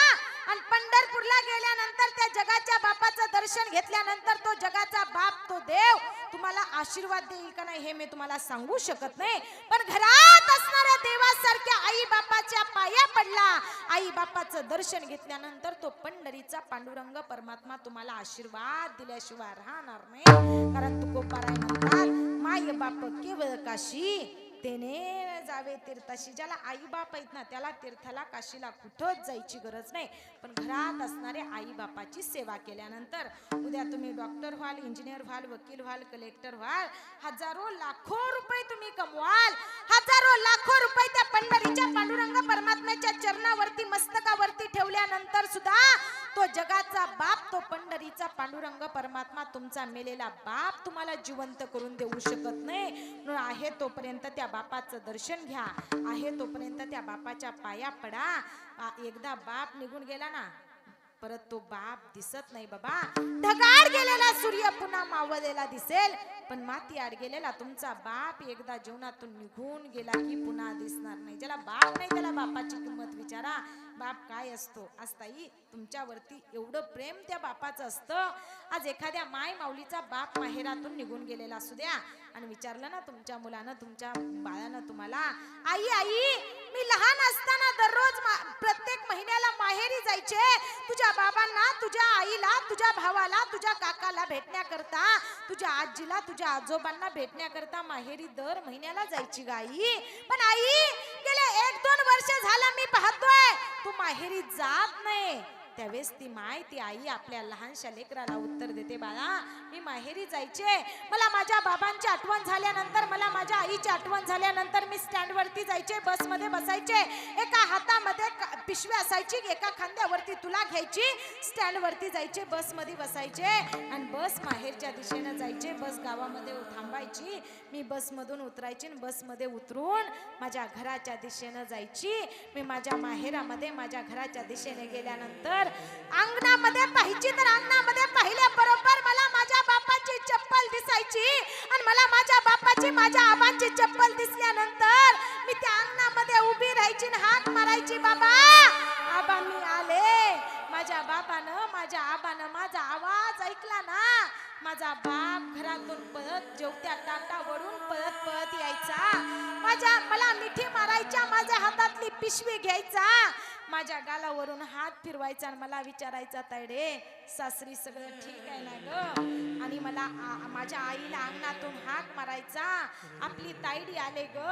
आणि पंढरपूरला गेल्यानंतर त्या जगाच्या बापाचं दर्शन घेतल्यानंतर तो जगाचा बाप, तो देव तुम्हाला आशीर्वाद देईल का नाही हे मी तुम्हाला सांगू शकत नाही. पण घरात असणाऱ्या देवासारख्या आई बापाच्या पाया पडला, आई बापाचं दर्शन घेतल्यानंतर तो पंढरीचा पांडुरंग परमात्मा तुम्हाला आशीर्वाद दिल्याशिवाय राहणार नाही. कारण तुकोबाराय म्हणतात, माय बाप केवळ काशी तेने जावे तीर्थाशी. ज्याला आई बाप आहेत ना त्याला तीर्थाला, काशीला कुठंच जायची गरज नाही. पण घरात असणारे आई बापाची सेवा केल्यानंतर उद्या तुम्ही डॉक्टर व्हाल, इंजिनियर व्हाल, वकील व्हाल, कलेक्टर व्हाल, हजारो लाखो रुपये तुम्ही कमवाल. हजारो लाखो रुपये त्या पंढरीच्या पांडुरंग परमात्म्याच्या चरणावरती, मस्तकावरती ठेवल्यानंतर सुद्धा तो जगाचा बाप, तो पंढरीचा पांडुरंग परमात्मा तुमचा मेलेला बाप तुम्हाला जिवंत करून देऊ शकत नाही. म्हणून आहे तोपर्यंत त्या बापाचं दर्शन घ्या, आहे तोपर्यंत त्या बापाच्या पाया पडा. एकदा बाप निघून गेला ना परत तो बाप दिसत नाही बाबा. ढगाळ गेलेला सूर्य पुन्हा मावळलेला दिसेल, पण माती आड गेलेला तुमचा बाप एकदा जीवनातून निघून गेला की पुन्हा दिसणार नाही. ज्याला बाप नाही त्याला बापाची किंमत विचारा. बाप काय असतो? आज ताई तुमच्यावरती एवढं प्रेम त्या बापाचं असतं. आज एखाद्या माय माऊलीचा बाप माहेरातून निघून गेलेला असू द्या आणि विचारलं ना तुमच्या मुलानं, तुमच्या बाळानं तुम्हाला, आई आई मी लहान असताना दररोज प्रत्येक महिन्याला माहेरी जायचे, तुझ्या बाबांना, तुझ्या आईला, तुझ्या भावाला, तुझ्या काकाला भेटण्याकरता, तुझ्या आजीला, तुझ्या आजोबांना भेटण्याकरता माहेरी दर महिन्याला जायची गाई. पण आई गेले 1-2 वर्ष झालं मी पाहतोय तू माहेरी जात नाही. त्यावेळेस ती माय, ती आई आपल्या लहानशा लेकराला उत्तर देते, बाळा मी माहेरी जायचे, मला माझ्या बाबांची आठवण झाल्यानंतर, मला माझ्या आईची आठवण झाल्यानंतर मी स्टँडवरती जायचे, बसमध्ये बसायचे, एका हातामध्ये पिशवी असायची, एका खांद्यावरती तुला घ्यायची, स्टँडवरती जायचे, बसमध्ये बसायचे आणि बस माहेरच्या दिशेनं जायचे. बस गावामध्ये थांबायची, मी बसमधून उतरायची आणि बसमध्ये उतरून माझ्या घराच्या दिशेनं जायची. मी माझ्या माहेरामध्ये, माझ्या घराच्या दिशेने गेल्यानंतर अंगणामध्ये पाहायची, तर अंगणामध्ये पाहिल्याबरोबर मला माझ्या बापाची चप्पल दिसायची आणि मला माझ्या बापाची, माझ्या आबांची चप्पल दिसल्यानंतर मी त्या अंगणामध्ये उभी राहायची आणि हाक मारायची, बाबा आबा मी आले. माझ्या बाबानं, माझ्या आबानं माझा आवाज ऐकला ना, माझा बाप घरातून पळत जेवत्या ताटावरून पळत पळत यायचा, मला मिठी मारायच्या, माझ्या हातातली पिशवी घ्यायचा, माझ्या गालावरून हात फिरवायचा आणि मला विचारायचा, तायडे सासरी सगळं ठीक आहे ना ग? आणि मला माझ्या आईला अंगणातून हाक मारायचा, आपली तायडी आले ग.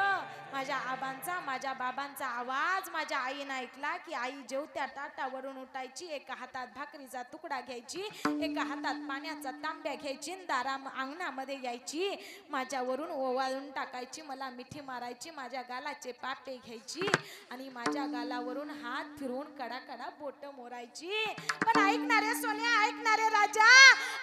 माझ्या आबांचा, माझ्या बाबांचा आवाज माझ्या आईनं ऐकला की आई जेवत्या ताटावरून उठायची, एका हातात भाकरीचा तुकडा घ्यायची, एका हातात पाण्याचा तांब्या घ्यायची, अंगणामध्ये यायची, माझ्यावरून ओवाळून टाकायची, मला मिठी मारायची, माझ्या गालाचे पापे घ्यायची आणि माझ्या गालावरून हात फिरवून कडा कडा बोट मोरायची. पण ऐकणारे सोन्या, ऐकणारे राजा,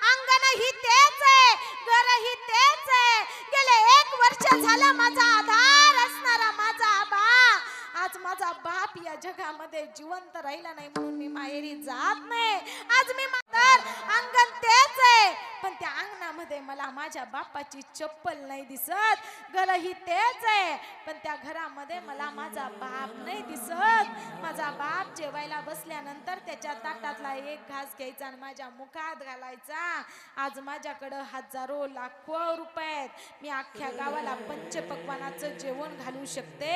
अंगण ही तेच आहे, घर ही तेच आहे. गेले 1 वर्ष झालं माझा आधार असणारा माझा आबा, आज माझा बाप या जगामध्ये जिवंत राहिला नाही म्हणून मी माहेरी जात नाही. आज मी घर अंगण तेच आहे, पण त्या अंगणामध्ये मला माझ्या बापाची चप्पल नाही दिसत. घर ही तेच आहे, पण त्या घरामध्ये मला माझा बाप नाही दिसत. माझा बाप जेवायला बसल्यानंतर त्याच्या ताटातला एक घास घ्यायचा आणि माझ्या मुखात घालायचा. आज माझ्याकडं हजारो लाखो रुपये आहेत. मी अख्ख्या गावाला पंचपक्वानाचं जेवण घालू शकते,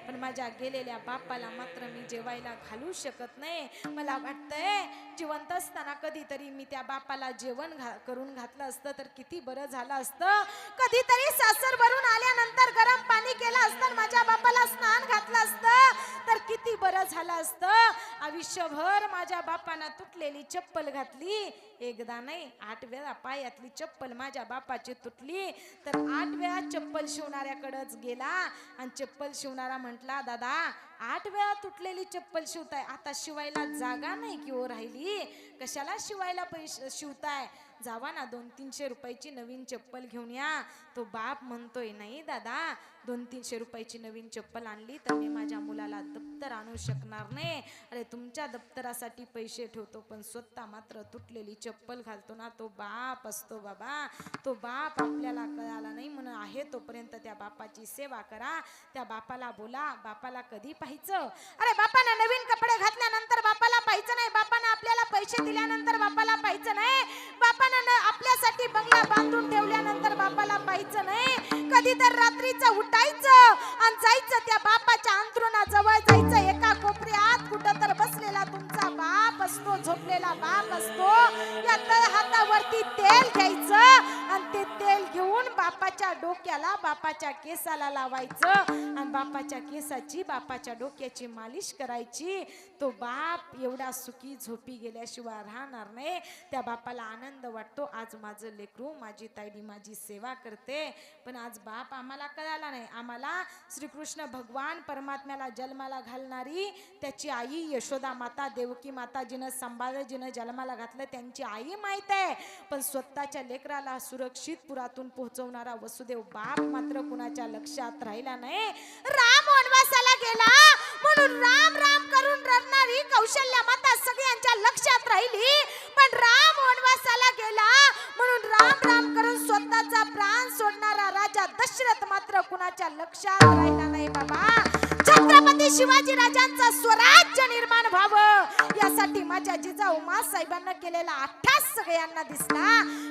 पण माझ्या गेलेल्या बापाला मात्र मी जेवायला घालू शकत नाही. मला वाटतंय जिवंत असताना कधीतरी मी त्या बापाला जेवण करून घातलं असतं तर किती बरं झालं असतं. कधीतरी सासर भरून आल्यानंतर गरम पाणी केलं असतं, माझ्या बापाला स्नान घातलं असतं तर किती बरं झालं असतं. आयुष्यभर माझ्या बापानं तुटलेली चप्पल घातली, एकदा नाही 8 वेळा पायातली चप्पल माझ्या बापाची तुटली. तर 8 वेळा चप्पल शिवणाऱ्याकडेच गेला आणि चप्पल शिवणारा म्हटला, दादा 8 वेळा तुटलेली चप्पल शिवताय, आता शिवायला जागा नाही की हो राहिली, कशाला शिवायला पैसे शिवताय, जावा ना 200-300 रुपयाची नवीन चप्पल घेऊन या. तो बाप म्हणतोय, नाही दादा 200-300 रुपयाची नवीन चप्पल आणली तर मी माझ्या मुलाला दप्तर आणू शकणार नाही. अरे तुमच्या दप्तरासाठी पैसे ठेवतो, पण स्वतः मात्र तुटलेली चप्पल घालतो ना, तो बाप असतो बाबा. तो बाप आपल्याला कळाला नाही म्हणून आहे तोपर्यंत त्या बापाची सेवा करा. त्या बापाला बोला, बापाला कधी पाहायचं? अरे बापानं नवीन कपडे घातल्यानंतर बापाला पाहायचं नाही, बापानं आपल्याला पैसे दिल्यानंतर बापाला पाहायचं नाही, बापानं आपल्यासाठी बंगला बांधून ठेवल्यानंतर बापाला पाहायचं नाही. कधी तर रात्रीचं उठायचं आणि जायचं त्या बापाच्या अंथरुणाजवळ जायचं. एका कोपऱ्यात कुठं तर बसलेला तुमचा बाप असतो, झोपलेला बाप असतो. या हातावरती तेल घ्यायचं आणि ते तेल घेऊन बापाच्या डोक्याला, बापाच्या केसाला लावायचं आणि बापाच्या केसाची, बापाच्या डोक्याची मालिश करायची. तो बाप एवढा सुखी झोपी गेल्याशिवाय राहणार नाही. त्या बापाला आनंद वाटतो, आज माझं लेकरू, माझी ताईडी माझी सेवा करते. पण आज बाप आम्हाला कळाला नाही. आम्हाला श्रीकृष्ण भगवान परमात्म्याला जन्माला घालणारी त्याची आई यशोदा माता, देवकी माता, जिनं सांभाळलं, जिनं जन्माला घातलं, त्यांची आई माहित आहे. पण स्वतःच्या लेकराला सुरक्षित पुरातून पोहोचवणारा वसुदेव बाप मात्र कुणाच्या लक्षात राहिला नाही. राम वनवासाला गेला म्हणून राम राम करून रडणारी कौशल्या माता सगळ्यांच्या लक्षात राहिली, पण राम वनवासाला गेला म्हणून राम राम करून स्वतःचा प्राण सोडणारा राजा दशरथ मात्र कुणाच्या लक्षात राहिला नाही बाबा. छत्रपती शिवाजी राजांचा स्वराज्य निर्माण व्हावं यासाठी माझ्या जिजाऊ साहेबांना केलेला अट्टास सगळ्यांना दिसला,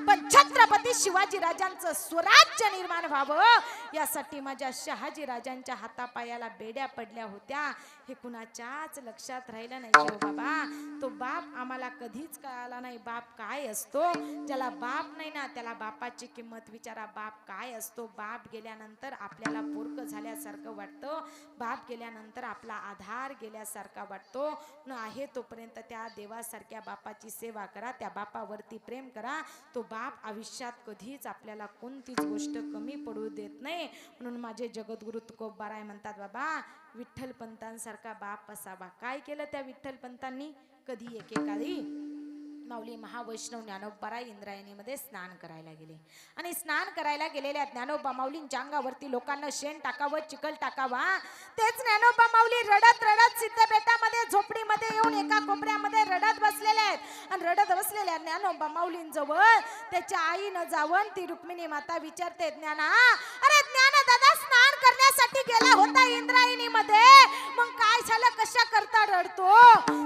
पण छत्रपती शिवाजी राजांचं स्वराज्य निर्माण व्हावं यासाठी माझ्या शहाजी राजांच्या हातापायाला बेड्या पडल्या होत्या, हे कुणाच्याच लक्षात राहिलं नाही. हो बाबा, तो बाप आम्हाला कधीच कळाला नाही. बाप काय असतो? ज्याला बाप नाही ना त्याला बापाची किंमत विचारा. बाप काय असतो? बाप गेल्यानंतर आपल्याला पोरकं झाल्यासारखं वाटतं, बाप गेल्यानंतर आपला आधार गेल्यासारखा वाटतो. आहे तोपर्यंत त्या देवासारख्या बापाची सेवा करा, त्या बापावरती प्रेम करा. तो बाप आयुष्यात कधीच आपल्याला कोणतीच गोष्ट कमी पडू देत नाही. म्हणून माझे जगद्गुरु तुकोबाराय म्हणतात, बाबा विठ्ठल पंतांसारखा बाप असावा. काय केलं त्या विठ्ठल पंतांनी? कधी एकेकाळी माऊली महावैष्णव ज्ञानोबाराय इंद्रायणीमध्ये स्नान करायला गेले आणि स्नान करायला गेलेल्या ज्ञानोबा माऊलींच्या अंगावरती लोकांना शेण टाकावं, चिखल टाकावा. तेच ज्ञानोबा माऊली रडत रडत सिद्धबेटामध्ये झोपडीमध्ये येऊन एका कोपऱ्यामध्ये रडत बसलेले आहेत आणि रडत बसलेल्या ज्ञानोबा माऊलींजवळ त्याच्या आईनं जावं. ती रुक्मिणी माता विचारते, ज्ञाना, अरे ज्ञाना दादा स्नान करण्यासाठी गेला होता इंद्रायणीमध्ये, मग काय झालं, कशा करता रडतो?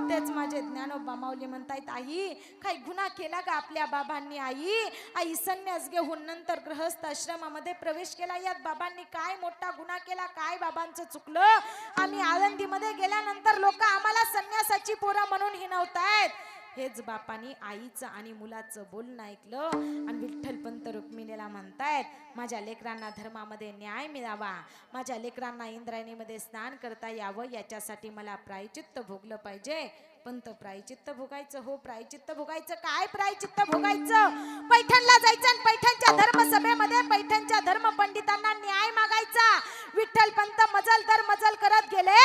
तेच माझे ज्ञानोबा माऊली म्हणतायत, आई काही गुन्हा केला का आपल्या बाबांनी? आई संन्यास घेऊन नंतर गृहस्थ आश्रमामध्ये प्रवेश केला, यात बाबांनी काय मोठा गुन्हा केला? काय बाबांचं चुकलं? आम्ही आळंदीमध्ये गेल्यानंतर लोक आम्हाला संन्यासाची पोरं म्हणून हिणवतायत. हेच बापानी आईचं आणि मुलाचं बोलणं ऐकलं आणि विठ्ठलपंत रुक्मिणीला म्हणतायत, माझ्या लेकरांना धर्मामध्ये न्याय मिळावा, माझ्या लेकरांना इंद्रायणीमध्ये स्नान करता यावं, याच्यासाठी मला प्रायचित्त भोगलं पाहिजे. पंत प्रायचित्त भोगायचं? हो प्रायचित्त भोगायचं. काय प्रायचित्त भोगायचं? पैठणला जायचं आणि पैठणच्या धर्मसभेमध्ये पैठणच्या धर्मपंडितांना न्याय मागायचा. विठ्ठल पंत मजल दर मजल करत गेले,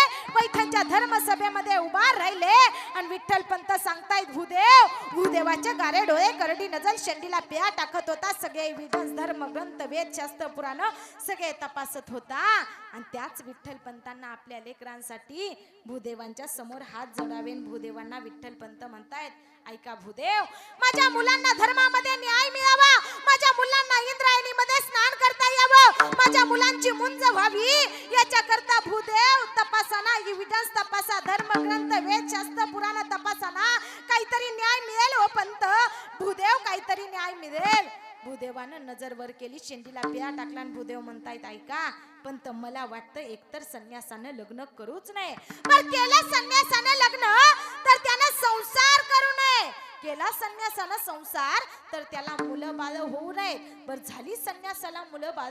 पैठणच्या धर्मसभेमध्ये उभा राहिले आणि विठ्ठल पंत सांगतायत भूदेव, भूदेवाचे गारे डोळे, करडी नजर, शेंडीला पिया टाकत होता, सगळे एव्हिडन्स, धर्म ग्रंथ, वेद, शास्त्र, पुराण सगळे तपासत होता. आणि त्याच विठ्ठल पंतांना आपल्या लेकरांसाठी भूदेवांच्या समोर हात जोडावे. भूदेवांना विठ्ठल पंत म्हणतायत, ऐका भूदेव, माझ्या मुलांना धर्मामध्ये न्याय मिळावा, माझ्या मुलांना इंद्रायणीमध्ये स्नान करता यावं, माझ्या मुलांची मुंज व्हावी, याच्या करता भूदेव तपासाना, एव्हिडन्स तपासा, धर्मग्रंथ, वेद, शास्त्र, पुराण तपासाना, काहीतरी न्याय मिळेल हो पंत, भूदेव काहीतरी न्याय मिळेल. भूदेवानं नजर वर केली, शेंडीला पिया टाकला आणि भूदेव म्हणतायत, ऐका पंत, मला वाटतं एकतर संन्यासानं लग्न करूच नये, पण केलं संन्यासानं लग्न तर त्यानं संसार करू नये, केला संन्यासानं संसार तर त्याला मुलं बाळ होऊ नये. बर झाली संन्यासाला मुलं बाळ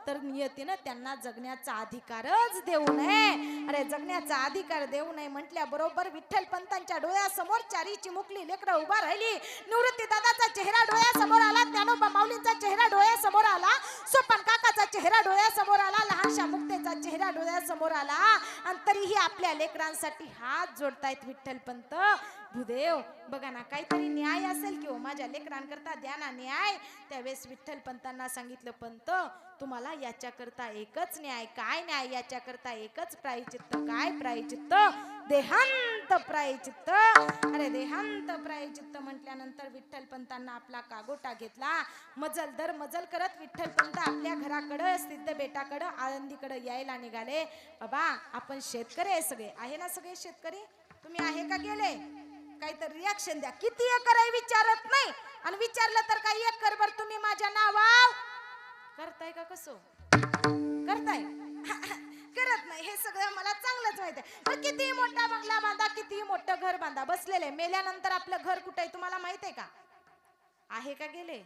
तर नियतीनं त्यांना जगण्याचा अधिकारच देऊ नये. अरे जगण्याचा अधिकार देऊ नये म्हटल्या बरोबर विठ्ठल पंतांच्या डोळ्यासमोर चारी चिमुकली लेकरं उभा राहिली. निवृत्ती दादाचा चेहरा डोळ्यासमोर आला, ज्ञानोबा माऊलींचा चेहरा डोळ्यासमोर आला, सोपन काकाचा चेहरा डोळ्यासमोर आला, लहानशा मुक्तेचा चेहरा डोळ्यासमोर आला. आणि तरीही आपल्या लेकरांसाठी हात जोडतायत विठ्ठल पंत. भूदेव बघा ना, काहीतरी न्याय असेल किंवा माझ्या लेकरांकरता द्या ना न्याय. त्यावेळेस विठ्ठल पंतांना सांगितलं, पंत तुम्हाला याच्याकरता एकच न्याय. काय न्याय? याच्याकरता एकच प्रायचित्त. काय प्रायचित्त? देहांत प्रायचित्त. अरे देहांत प्रायचित्त म्हटल्यानंतर विठ्ठल पंतांना आपला कागोटा घेतला. मजल दर मजल करत विठ्ठल पंत आपल्या घराकडं, सिद्ध बेटाकडं, आळंदीकडं यायला निघाले. बाबा आपण शेतकरी आहे, सगळे आहे ना, सगळे शेतकरी. तुम्ही आहे का गेले? काहीतरी रिॲक्शन द्या. किती एकर आहे विचारत नाही, आणि विचारलं तर काही एकर बर तुम्ही माझ्या नावाव करताय का? कसं करताय? करत नाही. हे सगळं मला चांगलंच माहित आहे. पण किती मोठा बंगला बांधा, किती मोठं घर बांधा, बसलेले, मेल्यानंतर आपलं घर कुठे आहे तुम्हाला माहित आहे का? आहे का गेले?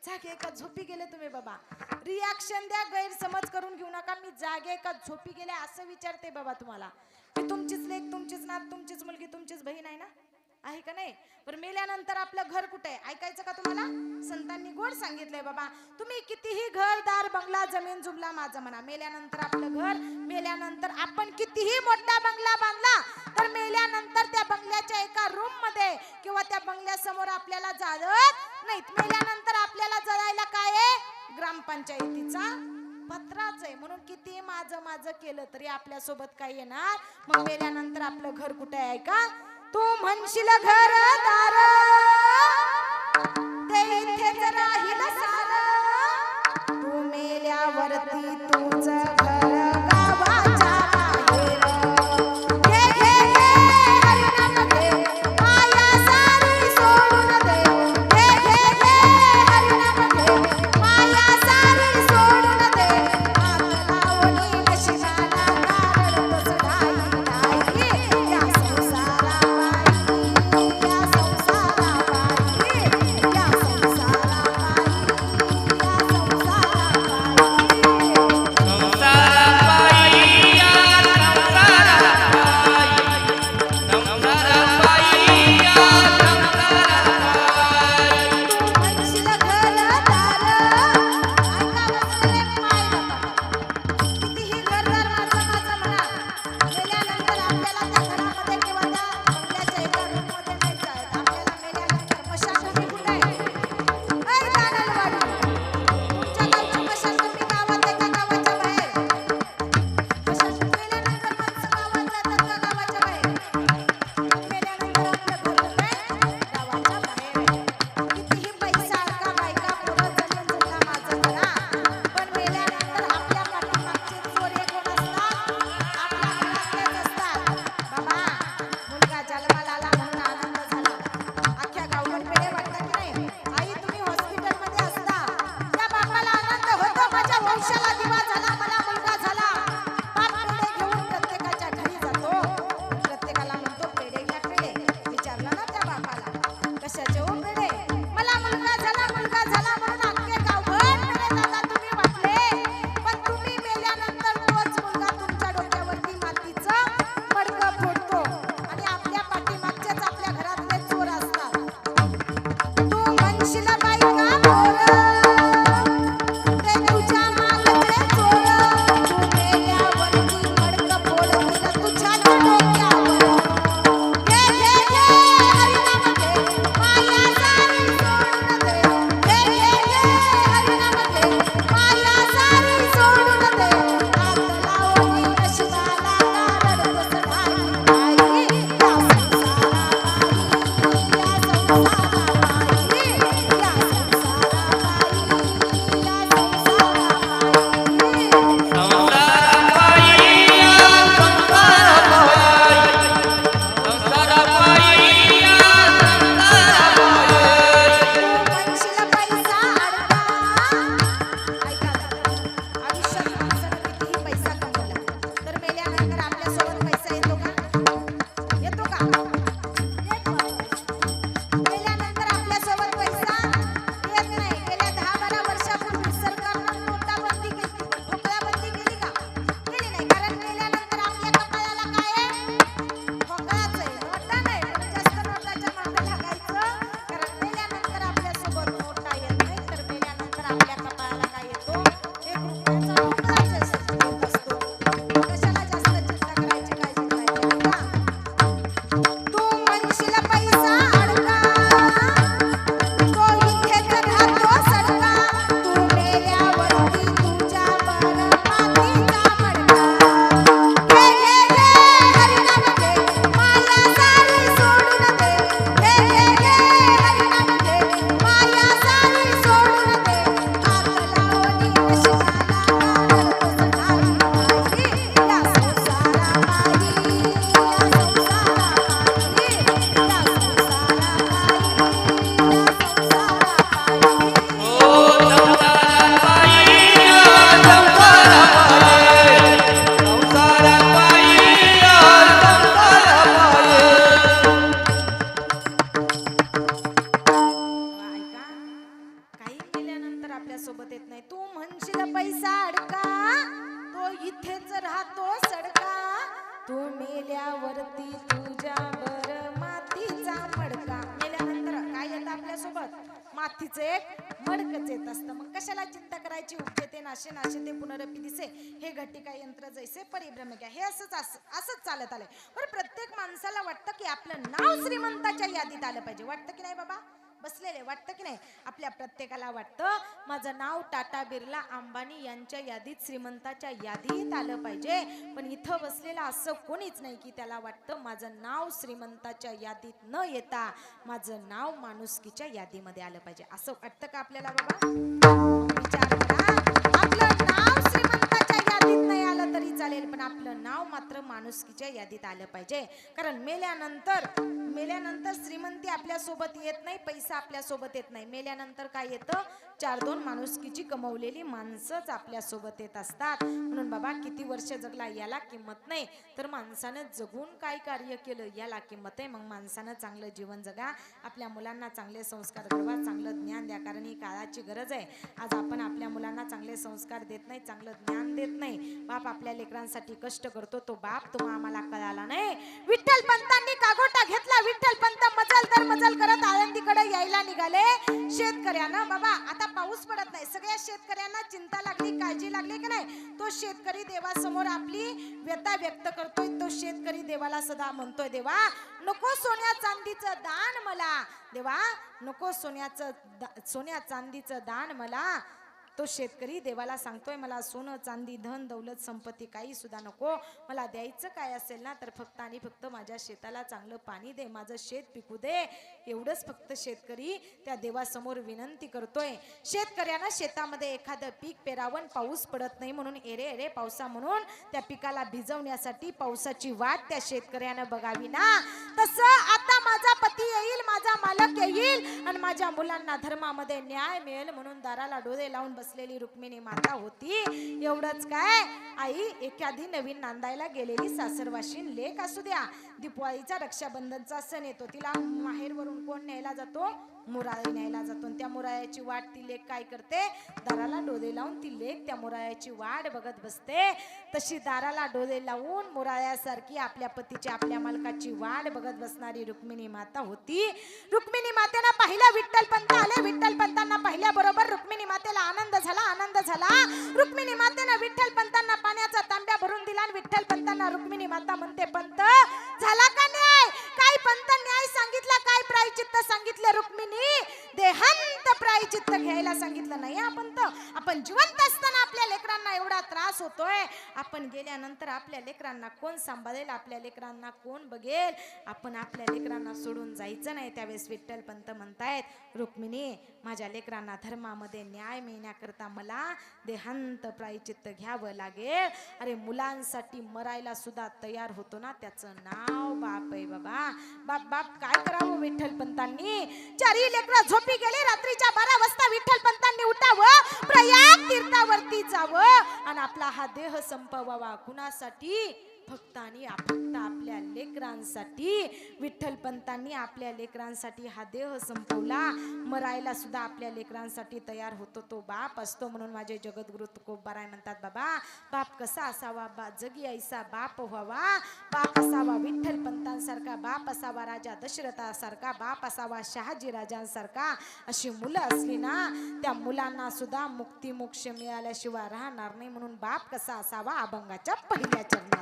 जागे का झोपी गेले तुम्ही? बाबा रिॲक्शन द्या, गैरसमज करून घेऊ नका. मी जागे का झोपी गेले असं विचारते बाबा तुम्हाला. की तुमचीच लेक, तुमचीच नात, तुमचीच मुलगी, तुमचीच बहीण आहे ना? आहे का नाही? पण मेल्यानंतर आपलं घर कुठे आहे? ऐकायचं का तुम्हाला? संतांनी गोड सांगितलंय बाबा, तुम्ही कितीही घरदार, बंगला, जमीन जुमला माझं म्हणा, मेल्यानंतर आपलं घर, मेल्यानंतर आपण कितीही मोठा बंगला बांधला तर मेल्यानंतर त्या बंगल्याच्या एका रूम मध्ये किंवा त्या बंगल्यासमोर आपल्याला जाळत नाहीत. मेल्यानंतर आपल्याला जळायला काय आहे? ग्रामपंचायतीचा पत्राच आहे. म्हणून किती माझं माझं केलं तरी आपल्या सोबत काय येणार? मग मेल्यानंतर आपलं घर कुठे आहे का? तू म्हणशील घरदार ते इथेच राहील सार, तू मेल्यावरती तुझं घर गावाच्या बाहेर. घे घे घे हरिनाम घे, माया सारी सोडून दे. घे घे घे हरिनाम घे, माया सारी सोडून दे. हात लावणी नशिबाला कारण तसं नाही नाही. या संसाराबाई, या संसाराबाई, या संसाराबाई, या संसाराबाई. संसार मातीच राहतो सडका, तू मेल्यावरती तुझ्या बर मातीचा मडका. मेल्यानंतर काय येतं आपल्यासोबत? मातीचं एक मडकच येत असतं. मग कशाला चिंता करायची? उपजेते नाशे नाशे ते पुनरपी दिसे, हे घटिका यंत्र जैसे परिभ्रम घ्या. हे असंच चालत आलंय. पण प्रत्येक माणसाला वाटतं की आपलं नाव श्रीमंताच्या यादीत आलं पाहिजे. वाटतं की नाही बाबा? बसलेले वाटतं की नाही? आपल्या प्रत्येकाला वाटतं माझं नाव टाटा बिर्ला अंबानी यांच्या यादीत, श्रीमंताच्या यादीत आलं पाहिजे. पण इथं बसलेला असं कोणीच नाही की त्याला वाटतं माझं नाव श्रीमंताच्या यादीत न येता माझं नाव माणुसकीच्या यादीमध्ये आलं पाहिजे. असं वाटतं का आपल्याला बाबा? विचार करा. आपलं नाव श्रीमंताच्या यादीत नाही आलं तरी चालेल, पण आपलं नाव मात्र माणुसकीच्या यादीत आलं पाहिजे. कारण मेल्यानंतर श्रीमंती आपल्या सोबत येत नाही, पैसा आपल्या सोबत येत नाही. मेल्यानंतर काय येतं? 4-2 माणुसकीची कमवलेली माणसंच आपल्या सोबत येत असतात. म्हणून बाबा किती वर्ष जगला याला किंमत नाही, तर माणसानं जगून काय कार्य केलं याला किंमत आहे. मग माणसानं चांगलं जीवन जगा, आपल्या मुलांना चांगले संस्कार घडवा, चांगलं ज्ञान द्या. कारण ही काळाची गरज आहे. आज आपण आपल्या मुलांना चांगले संस्कार देत नाही, चांगलं ज्ञान देत नाही. बाप आपल्या लेकरांसाठी कष्ट करतो, तो बाप तुम्हा आम्हाला कळाला नाही. विठ्ठल पंतांनी कागोटा घेतला, विठ्ठल पंत मजल करत आळंदीकडे यायला निघाले. शेतकऱ्यांना बाबा आता पाऊस पडत नाही, सगळ्या शेतकऱ्यांना चिंता लागली, काळजी लागली की नाही? तो शेतकरी देवासमोर आपली व्यथा व्यक्त करतोय. तो शेतकरी देवाला सदा म्हणतोय, देवा नको सोन्या चांदीचं दान मला, देवा नको सोन्या चांदीचं दान मला. तो शेतकरी देवाला सांगतोय, मला सोनं चांदी धन दौलत संपत्ती काही सुद्धा नको. मला द्यायचं काय असेल ना तर फक्त आणि फक्त माझ्या शेताला चांगलं पाणी दे, माझं शेत पिकू दे. एवढंच फक्त शेतकरी त्या देवासमोर विनंती करतोय. शेतकऱ्यानं शेतामध्ये एखादं पीक पेरावं, पाऊस पडत नाही म्हणून एरे एरे पावसा म्हणून त्या पिकाला भिजवण्यासाठी पावसाची वाट त्या शेतकऱ्यानं बघावी ना. तसं आता माझा पती येईल, माझा मालक येईल आणि माझ्या मुलांना धर्मामध्ये न्याय मिळेल म्हणून दाराला डोळे लावून बसलेली रुक्मिणी माता होती. एवढंच काय, आई एखादी नवीन नांदायला गेलेली सासरवाशीन लेक असू द्या, दिवाळीचा रक्षाबंधनचा सण येतो, तिला माहेरवरून कोण न्यायला जातो? मुराई न्यायला जातो. त्या मुरायाची वाट ती लेक काय करते? दाराला डोळे लावून ती लेक त्या मुरायाची वाट बघत बसते. तशी दाराला डोळे लावून मुरायासारखी आपल्या पतीची, आपल्या मालकाची वाट बघत बसणारी रुक्मिणी माता होती. रुक्मिणी मातेनं पाहिलं विठ्ठल पंत आले. विठ्ठल पंतांना पाहिल्याबरोबर रुक्मिणी मातेला आनंद झाला. रुक्मिणी मातेनं विठ्ठल पंतांना पाण्याचा तांब्या भरून दिला आणि विठ्ठल पंतांना रुक्मिणी माता म्हणते, पंत झाला का न्याय? काय पंत न्याय सांगितला, काय प्रायचित्त सांगितलं? रुक्मिणी देहांत प्रायचित्त घ्यायला सांगितलं नाही. आपण जिवंत असताना आपल्या लेकरांना एवढा त्रास होतोय, आपण गेल्यानंतर आपल्या लेकरांना कोण सांभाळेल, आपल्या लेकरांना कोण बघेल? आपण आपल्या लेकरांना सोडून जायचं नाही. त्यावेळेस विठ्ठल पंत म्हणतायत, रुक्मिणी माझ्या लेकरांना धर्मामध्ये न्याय मिळण्याकरता मला देहांत प्रायचित्त घ्यावं लागेल. अरे मुलांसाठी मरायला सुद्धा तयार होतो ना, त्याचं नाव बाप आहे बाबा. बाप काय करावं विठ्ठल पंतांनी? 4 लेकरं झोपी गेले. रात्रीच्या 12 वाजता विठ्ठल पंतांनी उठावं, प्रयाग तीर्थावरती जावं आणि आपला हा देह संपवावा. कुणासाठी? फक्त आणि फक्त आपल्या लेकरांसाठी. विठ्ठल पंतांनी आपल्या लेकरांसाठी हा देह संपवला. मरायला सुद्धा आपल्या लेकरांसाठी तयार होतो तो बाप असतो. म्हणून माझे जगद्गुरु तुकोबाराय म्हणतात, बाबा बाप कसा असावा? जगी ऐसा बाप व्हावा. बाप असावा विठ्ठल पंतांसारखा, बाप असावा राजा दशरथासारखा, बाप असावा शहाजी राजांसारखा. अशी मुलं असली ना, त्या मुलांना सुद्धा मुक्ती मोक्ष मिळाल्याशिवाय राहणार नाही. म्हणून बाप कसा असावा? अभंगाच्या पहिल्या चरणात.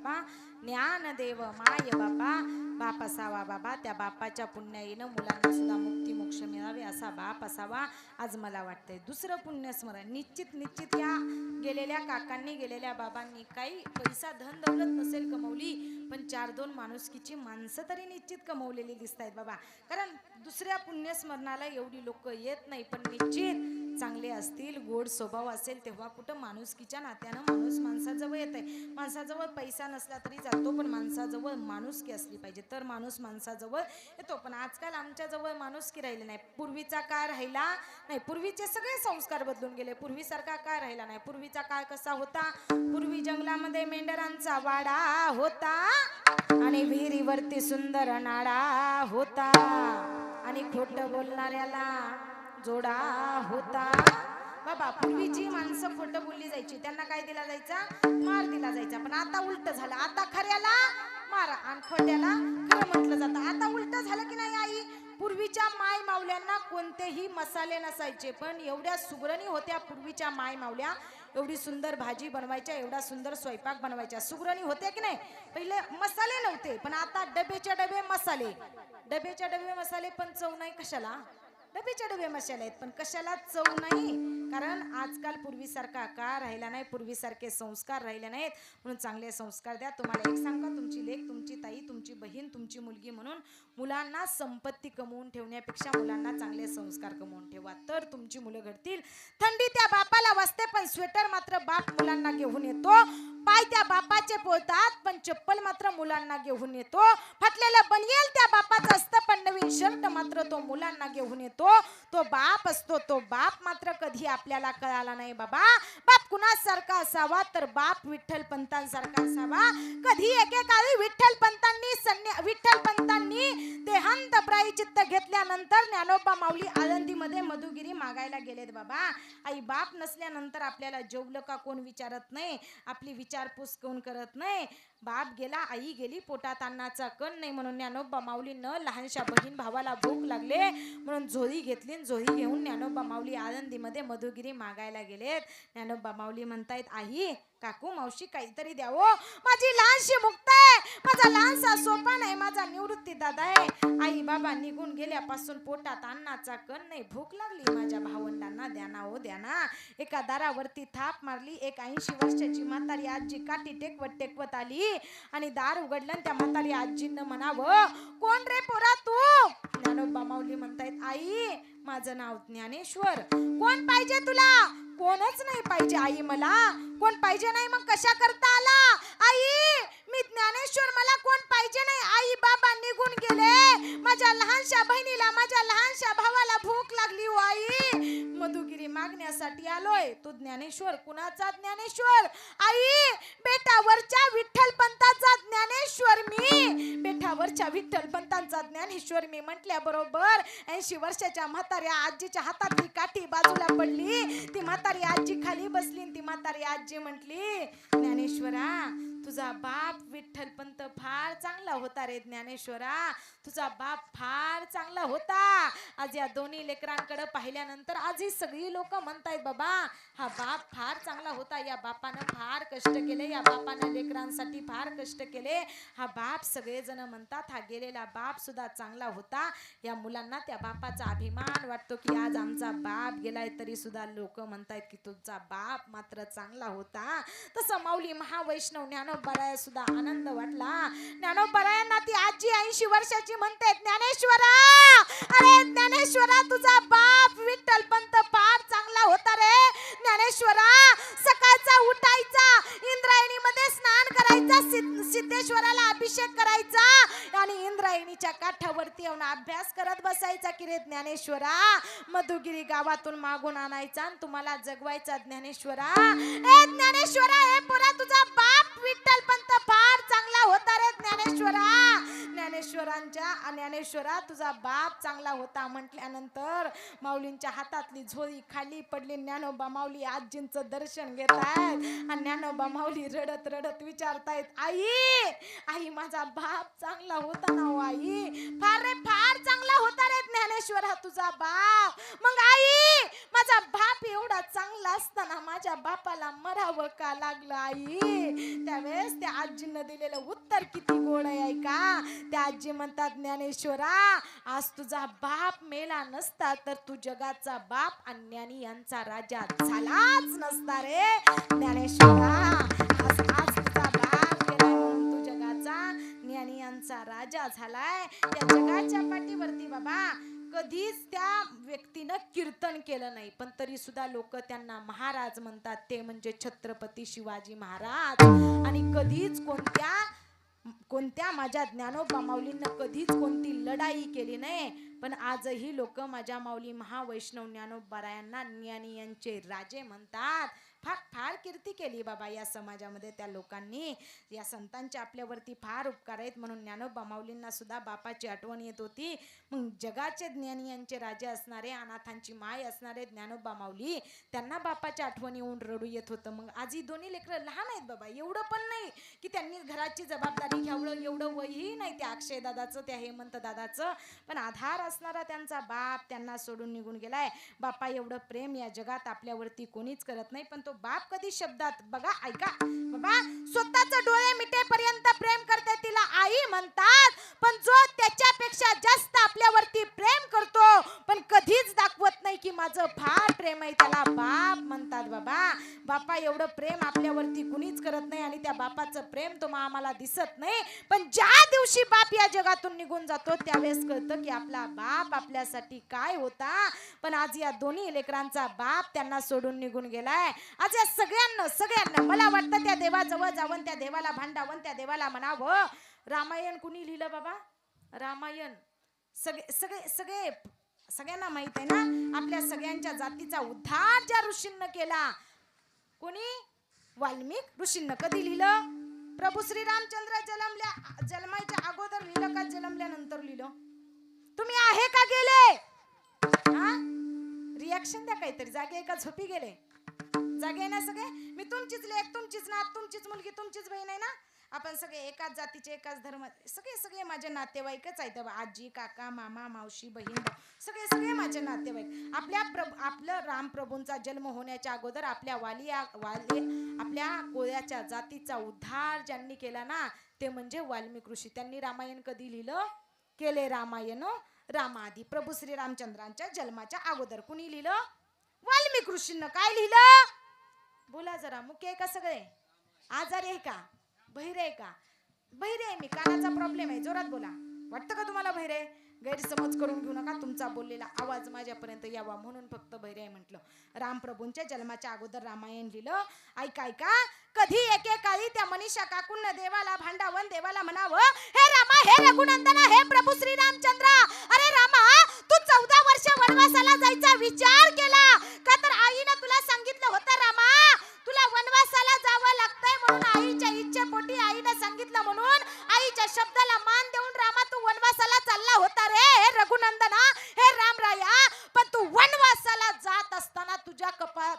बापा ज्ञानदेव माय बापा बाप असावा बाबा. त्या बापाच्या पुण्याईनं मुलांना सुद्धा मुक्ती मोक्ष मिळावे असा बाप असावा आज मला वाटतंय. दुसरं पुण्यस्मरण निश्चित या गेलेल्या काकांनी गेलेल्या बाबांनी काही पैसा धन दौलत नसेल कमवली पण 4-2 माणुसकीची माणसं तरी निश्चित कमवलेली दिसत आहेत बाबा. कारण दुसऱ्या पुण्यस्मरणाला एवढी लोक येत नाही पण निश्चित चांगले असतील गोड स्वभाव असेल तेव्हा कुठं माणुसकीच्या नात्यानं माणूस माणसाजवळ येत आहे. माणसाजवळ पैसा नसला तरी जातो पण माणसाजवळ माणुसकी असली पाहिजे तर माणूस माणसाजवळ येतो. पण आजकाल आमच्याजवळ माणुसकी राहिली नाही. पूर्वीचा काळ राहिला नाही. पूर्वीचे सगळे संस्कार बदलून गेले. पूर्वीसारखा काळ राहिला नाही. पूर्वीचा काळ कसा होता? पूर्वी जंगलामध्ये मेंढरांचा वाडा होता आणि विहिरीवरती सुंदर नाडा होता आणि खोटं बोलणाऱ्याला जोडा होता बाबा. पूर्वीची माणसं खोटं बोलली जायची त्यांना काय दिला जायचा? मार दिला जायचा. पण आता उलट झालं. आता खऱ्याला मारा आणि खोट्याला खरं म्हटलं जातं. आता उलट झालं की नाही आई? पूर्वीच्या माय मावल्यांना कोणतेही मसाले नसायचे पण एवढ्या सुगरणी होत्या पूर्वीच्या माय मावल्या. एवढी सुंदर भाजी बनवायच्या एवढा सुंदर स्वयंपाक बनवायच्या. सुगरणी होत्या की नाही? पहिले मसाले नव्हते पण आता डबेच्या डबे मसाले. डबेच्या डबे मसाले पण चव नाही कशाला? डबेच्या डबे मसाले आहेत पण कशाला चव नाही? कारण आजकाल पूर्वीसारखा काळ राहिला नाही. पूर्वीसारखे संस्कार राहिले नाहीत. म्हणून चांगले संस्कार द्या. तुम्हाला एक सांगा तुमची लेक तुमची ताई तुमची बहीण तुमची मुलगी म्हणून मुलांना संपत्ती कमवून ठेवण्यापेक्षा मुलांना चांगले संस्कार कमवून ठेवा तर तुमची मुलं घडतील. थंडी त्या बापाला वाजते पण स्वेटर मात्र बाप मुलांना घेऊन येतो. पाय त्या बापाचे पोळतात पण चप्पल मात्र मुलांना घेऊन येतो. फाटलेलं बनियल त्या बापाचं असतं पण नवीन शर्ट मात्र तो मुलांना घेऊन येतो. तो बाप असतो. तो बाप मात्र कधी आपल्याला कळाला नाही बाबा. बाप कुणासारखा असावा तर बाप विठ्ठल पंतांसारखा असावा. कधी एकेकाळी विठ्ठल पंतांनी देहांत प्रायचित्त घेतल्यानंतर ज्ञानोबा माऊली आळंदीमध्ये मधुगिरी मागायला गेलेत बाबा. आई बाप नसल्यानंतर आपल्याला जेवलं का कोण विचारत नाही. आपली विचारपूस कोण करत नाही. बाप गेला आई गेली पोटात अन्नाचा कण नाही म्हणून ज्ञानोबा माऊलीनं लहानशा बहीण भावाला भूक लागले म्हणून झोळी घेतली. झोळी घेऊन ज्ञानोबा माऊली आळंदीमध्ये मधुगिरी मागायला गेलेत. ज्ञानोबा माऊली म्हणतायत आई काकू मावशी काहीतरी द्यावो. माझी लहानशी मुक्त आहे. माझा लहानसा सोपान आहे. माझा निवृत्ती दादा आहे. आई बाबा निघून गेल्यापासून पोटात अन्नाचा कण नाही. भूक लागली माझ्या भावंडांना द्याना हो द्याना. एका दारावरती थाप मारली. एक 80 वर्षाची म्हातारी आजी काठी टेकवत आली आणि दार उघडलं. त्या म्हातारी आजीनं म्हणावं कोण रे पोरा तू? ज्ञानोबा माऊली म्हणतायत आई माझं नाव ज्ञानेश्वर. कोण पाहिजे तुला? कोणच नाही पाहिजे आई मला. कोण पाहिजे नाही मग कशा करता आला? आई मी ज्ञानेश्वर मला कोण पाहिजे नाही. आई बाबा निघून गेले. माझ्या लहानशा बहिणीला माझ्या लहानशा भावाला भूक लागली हो आई. मधुगिरी मागण्यासाठी आलोय. तो ज्ञानेश्वर कुणाचा ज्ञानेश्वर? आई बेटावरच्या विठ्ठल पंताचा ज्ञानेश्वर मी. बेटावरच्या विठ्ठल पंतांचा ज्ञानेश्वर मी म्हटल्याबरोबर 80 वर्षाच्या म्हाताऱ्या आजीच्या हातातली काठी बाजूला पडली. ती म्हातारी आजी खाली बसली. ती म्हातारी आजी म्हटली ज्ञानेश्वरा तुझा बाप विठ्ठल पंत फार चांगला होता रे ज्ञानेश्वरा. तुझा बाप फार चांगला होता. आज या दोन्ही लेकरांकडे पाहिल्यानंतर आज ही सगळी लोक म्हणतायत बाबा हा बाप फार चांगला होता. या बापानं फार कष्ट केले. या बापानं लेकरांसाठी फार कष्ट केले. हा बाप सगळेजण म्हणतात हा गेलेला बाप सुद्धा चांगला होता. या मुलांना त्या बापाचा अभिमान वाटतो की आज आमचा बाप गेलाय तरी सुद्धा लोक म्हणतायत की तुझा बाप मात्र चांगला होता. तसं माऊली महावैष्णव ज्ञानोबाराया सुद्धा आनंद वाटला. ज्ञानोबारायांना ती आजी 80 वर्षाची म्हणते ज्ञानेश्वरा अरे ज्ञानेश्वरा तुझा बाप विठ्ठल पंत फार चांगला होता रे ज्ञानेश्वरा. सकाळचा उठायचा इंद्रायणीमध्ये स्नान करायचा सिद्धेश्वराला अभिषेक करायचा आणि इंद्रायणीच्या काठावरती येऊन अभ्यास करत बसायचा की रे ज्ञानेश्वरा. मधुगिरी गावातून मागून आणायचा आणि तुम्हाला जगवायचा ज्ञानेश्वरा. ए ज्ञानेश्वरा ए पोरा तुझा बाप विठ्ठल पंत फार चांगला होता रे ज्ञानेश्वरा. ज्ञानेश्वरा तुझा बाप चांगला होता म्हटल्यानंतर माऊलींच्या हातातली झोळी खाली पडली. ज्ञानोबा माऊली आजींचं दर्शन घेत आहेत आणि ज्ञानोबा माऊली रडत रडत विचारतायत, आई माझा बाप चांगला होता ना हो आई? फार रे फार चांगला होता रे ज्ञानेश्वरा तुझा बाप. मग आई माझा बाप एवढा चांगला असताना माझ्या बापाला मरावं का लागलं आई? त्यावेळेस त्या आजीनं दिलेलं उत्तर किती गोड आहे का? त्या आजी म्हणतात, ज्ञानेश्वरा आज तुझा बाप मेला नसता तर तू जगाचा बाप आणि ज्ञानी यांचा राजा झालाच नसता रे ज्ञानेश्वरा. आज तुझा बाप गेला म्हणून तू जगाचा ज्ञानी यांचा राजा झालाय. या जगाच्या पाठीवरती बाबा कधीच त्या व्यक्तीनं कीर्तन केलं नाही, पण तरी सुद्धा लोक त्यांना महाराज म्हणतात. ते म्हणजे छत्रपती शिवाजी महाराज. आणि कधीच कोणत्या माझ्या ज्ञानोबा माऊलींना कधीच कोणती लढाई केली नाही, पण आजही लोक माझ्या माऊली महावैष्णव ज्ञानोबारायांना ज्ञानी यांचे राजे म्हणतात. फार कीर्ती केली बाबा या समाजामध्ये त्या लोकांनी. या संतांचे आपल्यावरती फार उपकार आहेत म्हणून ज्ञानोबा माऊलींना सुद्धा बापाची आठवण येत होती. मग जगाचे ज्ञानी यांचे राजे असणारे, अनाथांची माय असणारे ज्ञानोबा माऊली, त्यांना बापाच्या आठवण येऊन रडू येत होतं. मग आजी दोन्ही लेकरं लहान आहेत बाबा, एवढं पण नाही की त्यांनी घराची जबाबदारी घ्यावं, एवढं वयही नाही त्या अक्षय दादाचं, त्या हेमंत दादाचं. पण आधार असणारा त्यांचा बाप त्यांना सोडून निघून गेलाय. बापा एवढं प्रेम या जगात आपल्यावरती कोणीच करत नाही, पण तो बाप कधी शब्दात बघा, ऐका बाबा, स्वतःच डोळे मिटेपर्यंत प्रेम करते तिला आई म्हणतात. पण जो त्याच्यापेक्षा जास्त आपल्यावरती प्रेम करतो पण कधीच दाखवत नाही की माझं फार प्रेम आहे, त्याला बाप म्हणतात. बाबा बापा एवढं प्रेम आपल्यावरती कुणीच करत नाही आणि त्या बापाचं प्रेम तुम्हाला आम्हाला दिसत नाही. पण ज्या दिवशी बाप या जगातून निघून जातो त्यावेळेस कळतं की आपला बाप आपल्यासाठी काय होता. पण आज या दोन्ही लेकरांचा बाप त्यांना सोडून निघून गेलाय. आज या सगळ्यांना मला वाटतं त्या देवाजवळ जावं, त्या देवाला भांडावं, त्या देवाला म्हणावं. रामायण कुणी लिहिलं बाबा? रामायण सगळ्यांना माहित आहे ना. आपल्या सगळ्यांच्या जातीचा उद्धार ज्या ऋषींनी केला, कोणी? वाल्मिक ऋषींनी. कधी लिहिलं? प्रभू श्री रामचंद्र जन्माच्या अगोदर लिहिलं का जन्मल्यानंतर लिहिलं? तुम्ही आहे का गेले? हा, रिॲक्शन द्या काहीतरी. जागे का झोपी गेले? जागे ना सगळे? मी तुमचीच लेक, तुमचीच नात, तुमचीच मुलगी, तुमचीच बहीण आहे ना. आपण सगळे एकाच जातीचे, एकाच धर्म, सगळे माझे नातेवाईकच आहेत. आजी, काका, मामा, मावशी, बहीण, सगळे माझे नातेवाईक. आपलं रामप्रभूंचा जन्म होण्याच्या अगोदर आपल्या आपल्या कोळ्याच्या जातीचा उद्धार ज्यांनी केला ना, ते म्हणजे वाल्मिक ऋषी. त्यांनी रामायण कधी लिहिलं? केले रामायण रामाआधी, प्रभू श्री रामचंद्रांच्या जन्माच्या अगोदर. कुणी लिहिलं? वाल्मिक ऋषींनी. काय लिहिलं? बोला जरा. मुके आहे का सगळे? आजारी आहे का? बहिरे आहे का? बहिरे आहे मी, कानाचा प्रॉब्लेम आहे. जोरात बोला. वाटतं का तुम्हाला बहिरे? गैरसमज करून घेऊ नका. तुमचा बोललेला आवाज माझ्यापर्यंत यावा म्हणून फक्त बहिरे आहे म्हटलं. रामप्रभूंच्या जन्माच्या अगोदर रामायण लिहिलं. ऐका, कधी एकेकाळी त्या मनीषा काकूंना देवाला भांडावं, देवाला म्हणावं, हे रामा, हे रघुनंदना, हे प्रभू श्री रामचंद्र, अरे रामा, तू 14 वर्ष वनवासाला जायचा विचार केला का? तर आईनं तुला सांगितलं होतं रामा, तुला वनवासाला जावं लागतंय म्हणून, आईच्या इच्छेपोटी आईनं सांगितलं म्हणून आईच्या शब्दाला मान देऊन रामा तू वनवासाला चालला होता रे, हे रघुनंदना, हे रामराया. पण तू वनवासाला जात असताना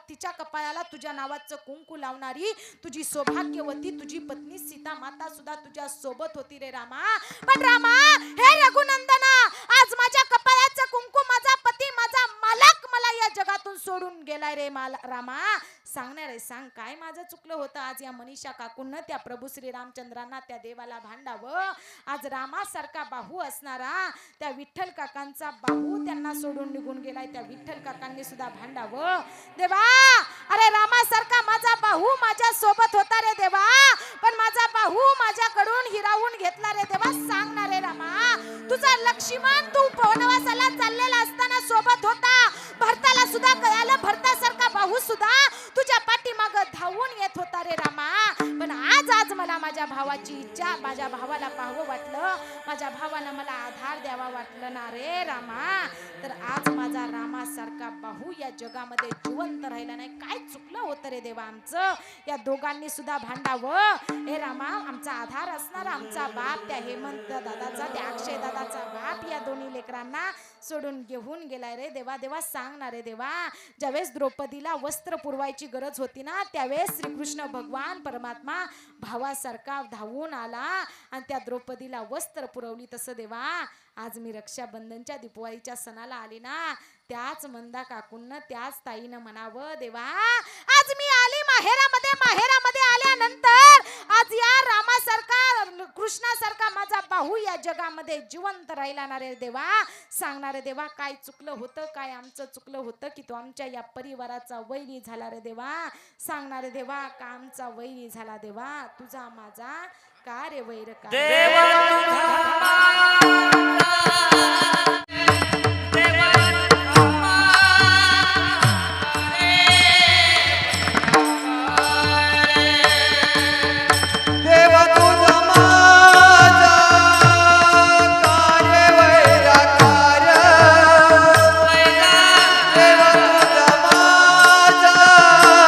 तिच्या कपाळाला तुझ्या नावाचं कुंकू लावणारी तुझी सौभाग्यवती तुझी पत्नी सीता माता सुद्धा तुझ्या सोबत होती रे रामा. पण रामा, हे रघुनंदना, आज माझ्या कपाळाचं कुंकू, माझा पती, माझा मालक मला या जगातून सोडून गेलाय रे रामा. सांगणार आहे, सांग काय माझं चुकलं होतं? आज या मनीषा काकूंना त्या प्रभू श्री रामचंद्रांना त्या देवाला भांडावं. आज रामासारखा बाहू असणारा त्या विठ्ठल काकांचा बाहू त्यांना सोडून निघून गेलाय. त्या विठ्ठल काकांनी सुद्धा भांडावं. देवा, अरे रामासारखा माझा बाहू माझ्या सोबत होता रे देवा, पण माझा बाहू माझ्याकडून हिरावून घेतला रे देवा. सांगणार रे रामा, तुझा लक्ष्मण तू वनवासाला चाललेला असताना सोबत होता. भरताला सुद्धा कळालं, भरतासारखा बाहू सुद्धा तुझ्या पाठीमाग धावून येत होता रे रामा. पण आज मला माझ्या भावाची पाहण्याची इच्छा, माझ्या भावाला पाहावं वाटलं, माझ्या भावानं मला आधार द्यावा वाटलं ना रे रामा. तर आज माझा रामासारखा भाऊ या जगामध्ये जिवंत राहिला नाही. काय चुकलं होतं रे देवा आमचं? या दोघांनी सुद्धा भांडावं. हे रामा, आमचा आधार असणारा आमचा बाप, त्या हेमंत दादाचा, त्या अक्षय दादाचा बाप या दोन्ही लेकरांना सोडून घेऊन गेलाय रे देवा. देवा सांग ना रे देवा. ज्यावेळेस द्रौपदीला वस्त्र पुरवायची गरज होती ना, त्यावेळेस श्रीकृष्ण भगवान परमात्मा भावासारखा धावून आला आणि त्या द्रौपदीला वस्त्र पुरवली. तसं देवा आज मी रक्षाबंधनच्या दीपावलीच्या सणाला आली ना, त्याच मंदा काकूंना, त्याच ताईनं म्हणावं देवा, आज मी आली माहेरामध्ये. माहेरामध्ये आल्यानंतर आज या रामासारखा, कृष्णासारखा माझा भाऊ या जगामध्ये जिवंत राहिला ना रे देवा. सांगणारे देवा, काय चुकलं होतं, काय आमचं चुकलं होतं की तो आमच्या या परिवाराचा वैरी झाला रे देवा. सांगणारे देवा, का आमचा वैरी झाला देवा. तुझा माझा का रे वैर का देवा देवा तुझा माझा कार्य वैराकार. देवा तुझा माझा कार्य वैराकार.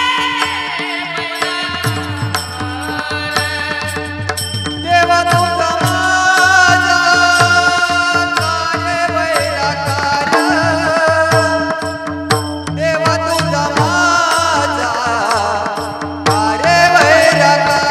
देवा तुझा माझा कार्य वैराकार. देवा तुझा माझा कार्य वैराकार.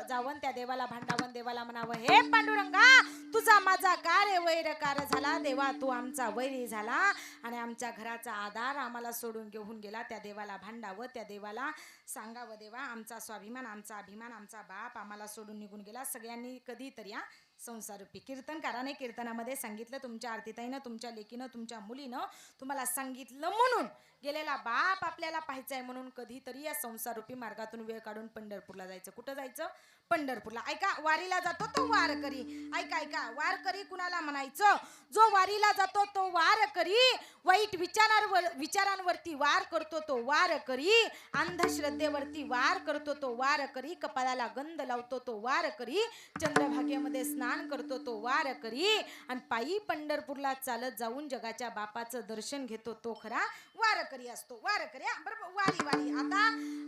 जावं, त्या देवाला भांडावं, देवाला म्हणावं, हे पांडुरंगा, तुझा माझा कार्य वैरकार झाला देवा. तू आमचा वैरी झाला आणि आमच्या घराचा आधार आम्हाला सोडून घेऊन गेला. त्या देवाला भांडावं, त्या देवाला सांगावं, देवा आमचा स्वाभिमान, आमचा अभिमान, आमचा बाप आम्हाला सोडून निघून गेला. सगळ्यांनी कधीतरी या संसारूपी कीर्तनकाराने कीर्तनामध्ये सांगितलं, तुमच्या आरतीताईनं, तुमच्या लेकीनं, तुमच्या मुलीनं तुम्हाला सांगितलं म्हणून गेलेला बाप आपल्याला पाहायचा आहे म्हणून कधीतरी या संसारूपी मार्गातून वेळ काढून पंढरपूरला जायचं. कुठं जायचं? पंढरपूरला. ऐका, वारीला जातो तो वारकरी. ऐका ऐका, वारकरी कुणाला म्हणायचं? जो वारीला जातो तो वारकरी. वाईट विचारांवरती वार करतो तो वारकरी. अंधश्रद्धेवरती वार करतो तो वारकरी. कपाळाला गंध लावतो तो वारकरी. चंद्रभागेमध्ये स्नान करतो तो वारकरी. आणि पायी पंढरपूरला चालत जाऊन जगाच्या बापाचं दर्शन घेतो तो खरा वारकरी असतो. वारकरी. बरोबर, वारी वारी. आता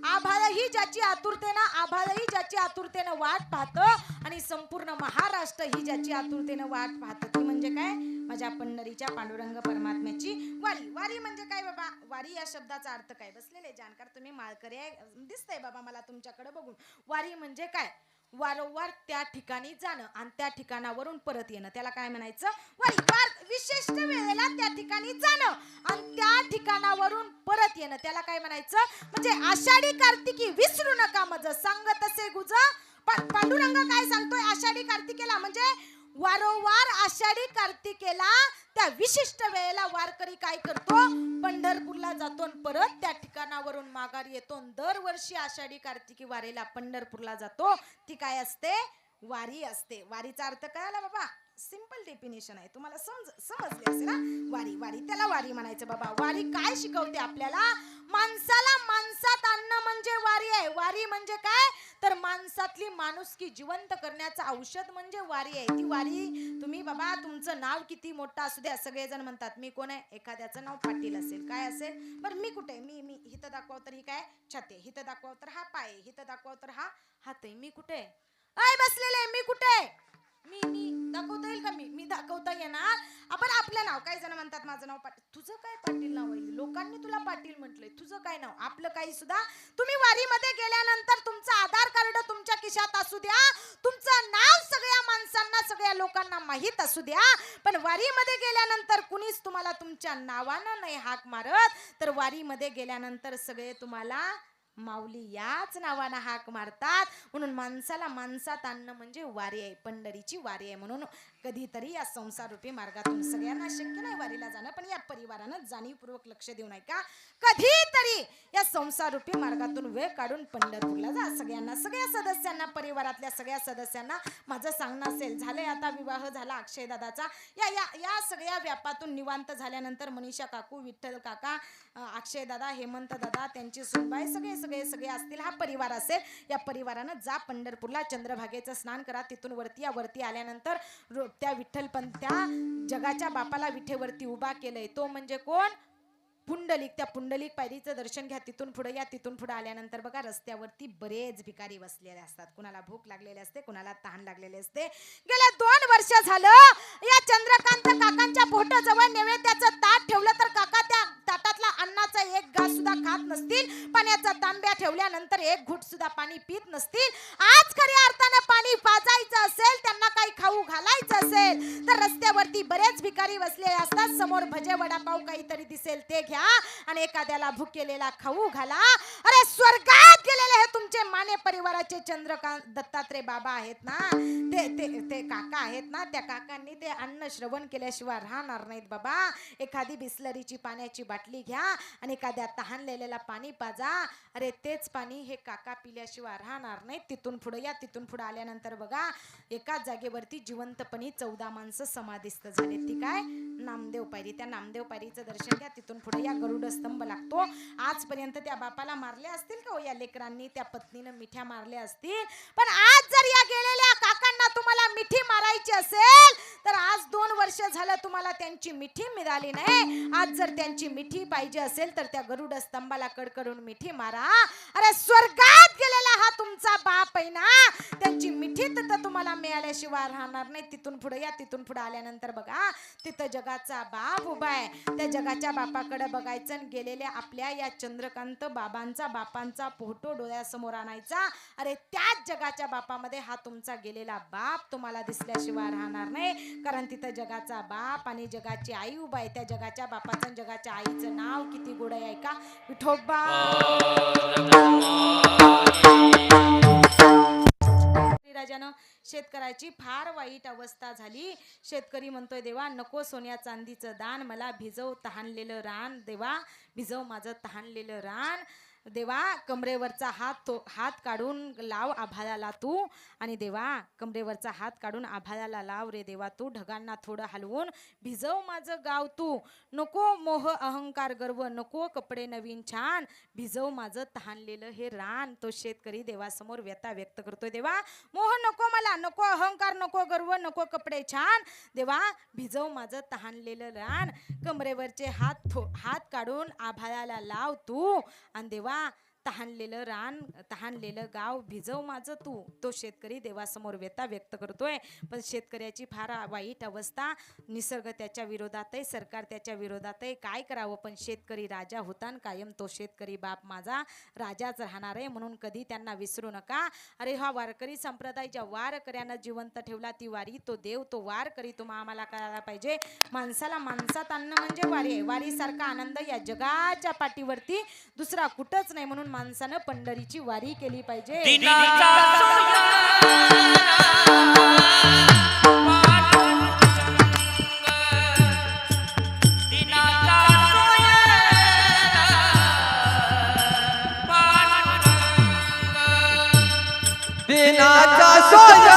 आभाळही ज्याची आतुरतेनं, आभाळही ज्याची आतुरतेनं वाट पाहतं आणि संपूर्ण महाराष्ट्र ही ज्याची आतुरतेनं वाट पाहतं, ती म्हणजे काय? माझ्या पंढरीच्या पांडुरंग परमात्म्याची वारी. वारी म्हणजे काय बाबा? वारी या शब्दाचा अर्थ काय? बसलेले जाणकार तुम्ही माळकरी आहे, दिसतंय बाबा मला तुमच्याकडे बघून. वारी म्हणजे काय? वारंवार त्या ठिकाणी जाणं आणि त्या ठिकाणावरून परत येणं, त्याला काय म्हणायचं? वारी. विशिष्ट वेळेला त्या ठिकाणी जाणं आणि त्या ठिकाणावरून परत येणं, त्याला काय म्हणायचं? म्हणजे आषाढी कार्तिकी विसरू नका मज सांग तसे गुज. पांडुरंग काय सांगतोय आषाढी कार्तिकेला? म्हणजे वारंवार आषाढी कार्तिकेला त्या विशिष्ट वेळेला वारकरी काय करतो? पंढरपूरला जातो, परत त्या ठिकाणावरून माघारी येतो. दरवर्षी आषाढी कार्तिकी वारीला पंढरपूरला जातो. ती काय असते? वारी असते. वारीचा अर्थ काय आला बाबा? सिंपल डेफिनेशन आहे, तुम्हाला समजले असेल ना. वारी वारी त्याला वारी म्हणायचं बाबा. वारी काय शिकवते आपल्याला? माणसाला माणसात आणणं म्हणजे वारी आहे. वारी म्हणजे काय? तर माणसातली माणुसकी जिवंत करण्याचं औषध म्हणजे वारी आहे. ती वारी तुम्ही बाबा तुमचं नाव किती मोठं असू द्या, सगळेजण म्हणतात मी कोण आहे. एखाद्याचं नाव पाटील असेल, काय असेल, बरं मी कुठे, मी हिथं दाखवाव तर ही काय छाते, हिथं दाखवाव तर हा पाय, हिथं दाखवाव तर हा हात आहे. मी कुठे आय बसलेले, मी कुठे, मी दाखवता येईल का? मी दाखवता येणार. आपण आपलं नाव, काही जण म्हणतात माझं नाव पाटील. तुझं काय पाटील नाव आहे? लोकांनी तुला पाटील म्हटलंय, तुझं काय नाव? आपलं काही सुद्धा. तुम्ही वारीमध्ये गेल्यानंतर तुमचं आधार कार्ड तुमच्या खिशात असू द्या, तुमचं नाव सगळ्या माणसांना सगळ्या लोकांना माहीत असू द्या, पण वारीमध्ये गेल्यानंतर कुणीच तुम्हाला तुमच्या नावानं नाही हाक मारत. तर वारीमध्ये गेल्यानंतर सगळे तुम्हाला माऊली याच नावानं हाक मारतात. म्हणून माणसाला माणसात आणणं म्हणजे वारी आहे, पंढरीची वारी आहे. म्हणून कधीतरी या संसार रूपी मार्गातून, सगळ्यांना शक्य नाही वारीला जाणं, पण या परिवारानं जाणीवपूर्वक लक्ष देऊ नये का, कधीतरी या संसार रूपी मार्गातून वेळ काढून पंढरपूरला जा. सगळ्यांना, सगळ्या सदस्यांना, परिवारातल्या सगळ्या सदस्यांना माझं सांगणं असेल. झालंय आता विवाह झाला अक्षय दादाचा. या सगळ्या व्यापातून निवांत झाल्यानंतर मनीषा काकू, विठ्ठल काका, अक्षय दादा, हेमंत दादा, त्यांची सुनबाई, सगळे सगळे असतील, हा परिवार असेल. या परिवारानं जा पंढरपूरला, चंद्रभागेचं स्नान करा. तिथून वरती आल्यानंतर त्या त्या जगाच्या बापाला विठेवरती उभा केलंय, तो म्हणजे कोण? पुंडलिक. त्या पुंडलिक पायरीचं दर्शन घ्या. तिथून पुढे या. तिथून पुढे आल्यानंतर बघा रस्त्यावरती बरेच भिकारी बसलेले असतात. कुणाला भूक लागलेली असते, कुणाला तहान लागलेली असते. गेल्या 2 वर्ष झालं या चंद्रकांत काकांच्या पोटाजवळ नैवेद्याचं ताट ठेवलं तर काका त्या ताटातला अन्नाचा एक घास सुद्धा खात नसतील, पाण्याचा तांब्या ठेवल्यानंतर एक घुट सुद्धा पाणी पित नसतील. आज खऱ्या अर्थानं पाणी पाजायचं असेल, त्यांना काही खाऊ घालायचं असेल तर रस्त्यावरती बरेच भिकारी बसलेले असतात. समोर भजे वडापाव काहीतरी दिसेल ते घ्या आणि एखाद्याला भुकेलेला खाऊ घाला. अरे स्वर्गात गेलेले हे तुमचे माने परिवाराचे चंद्रकांत दत्तात्रय बाबा आहेत ना, ते काका आहेत ना, त्या काकांनी ते अन्न श्रवण केल्याशिवाय राहणार नाहीत बाबा. एखादी बिस्लरीची पाण्याची बाटली घ्या आणि एखाद्या तहानलेल्याला पाणी पाजा. अरे तेच पाणी हे काका पिल्याशिवाय राहणार नाहीत. तिथून पुढे या. तिथून पुढे आल्यानंतर बघा एकाच जागेवरती जिवंतपणी 14 माणसं समाधिस्थ झाले. ती काय? नामदेव पायरी. त्या नामदेव पायरीचं दर्शन घ्या. तिथून पुढे या. गरुड स्तंभ लागतो. आजपर्यंत त्या बापाला मारले असतील का हो या लेकरांनी, त्या पत्नीनं मिठ्या मारल्या असतील, पण आज जर या गेलेल्या काकांना तुम्हाला मिठी मारायची असेल तर आज 2 वर्ष झालं तुम्हाला त्यांची मिठी मिळाली नाही. आज जर त्यांची मिठी पाहिजे असेल तर त्या गरुड स्तंभाला कडकडून मिठी मारा. अरे स्वर्गात गेलेला हा तुमचा बाप आहे ना, त्यांची मिठी तर तुम्हाला मिळाल्याशिवाय राहणार नाही. तिथून पुढे या. तिथून पुढे आल्यानंतर बघा तिथं जगाचा बाप उभा आहे. त्या जगाच्या बापाकडे बघायचं, गेलेल्या आपल्या या चंद्रकांत बापांचा फोटो डोळ्यासमोर आणायचा. अरे त्याच जगाच्या बापामध्ये हा तुमचा गेलेला बाप तुम्हाला दिसल्याशिवाय राहणार नाही, कारण तिथं जगाचा बाप आणि जगाची आई उभा आहे. त्या जगाच्या बापाचं जगाच्या आईचं नाव किती गोड आहे का? विठोबा. राजानं शेतकऱ्याची फार वाईट अवस्था झाली. शेतकरी म्हणतोय देवा नको सोन्या चांदीचं दान, मला भिजव तहानलेलं रान. देवा भिजव माझं तहानलेलं रान. देवा कमरेवरचा हात काढून लाव आभाळाला तू, आणि देवा कमरेवरचा हात काढून आभाळाला लाव रे देवा तू. ढगांना थोडं हलवून भिजव माझं गाव तू. नको मोह अहंकार गर्व, नको कपडे नवीन छान, भिजव माझं तहानलेलं हे रान. तो शेतकरी देवासमोर व्यथा व्यक्त करतोय. देवा मोह नको मला, नको अहंकार, नको गर्व, नको कपडे छान. देवा भिजव माझं तहानलेलं रान. कमरेवरचे हात काढून आभाळाला लाव तू, आणि देवा तहानलेलं रान, तहानलेलं गाव भिजव माझं तू. तो शेतकरी देवासमोर व्यथा व्यक्त करतोय. पण शेतकऱ्याची फार वाईट अवस्था. निसर्ग त्याच्या विरोधात आहे, सरकार त्याच्या विरोधात आहे. काय करावं? पण शेतकरी राजा होता आणि कायम तो शेतकरी बाप माझा राजाच राहणार आहे. म्हणून कधी त्यांना विसरू नका. अरे हा वारकरी संप्रदाय ज्या वारकऱ्यानं जिवंत ठेवला ती वारी, तो देव, तो वारकरी तुम्हा आम्हाला कळायला पाहिजे. माणसाला माणसात आणणं म्हणजे वारी आहे. वारीसारखा आनंद या जगाच्या पाठीवरती दुसरा कुठंच नाही. म्हणून माणसानं पंढरीची वारी केली पाहिजे. दिनाचा सोयरा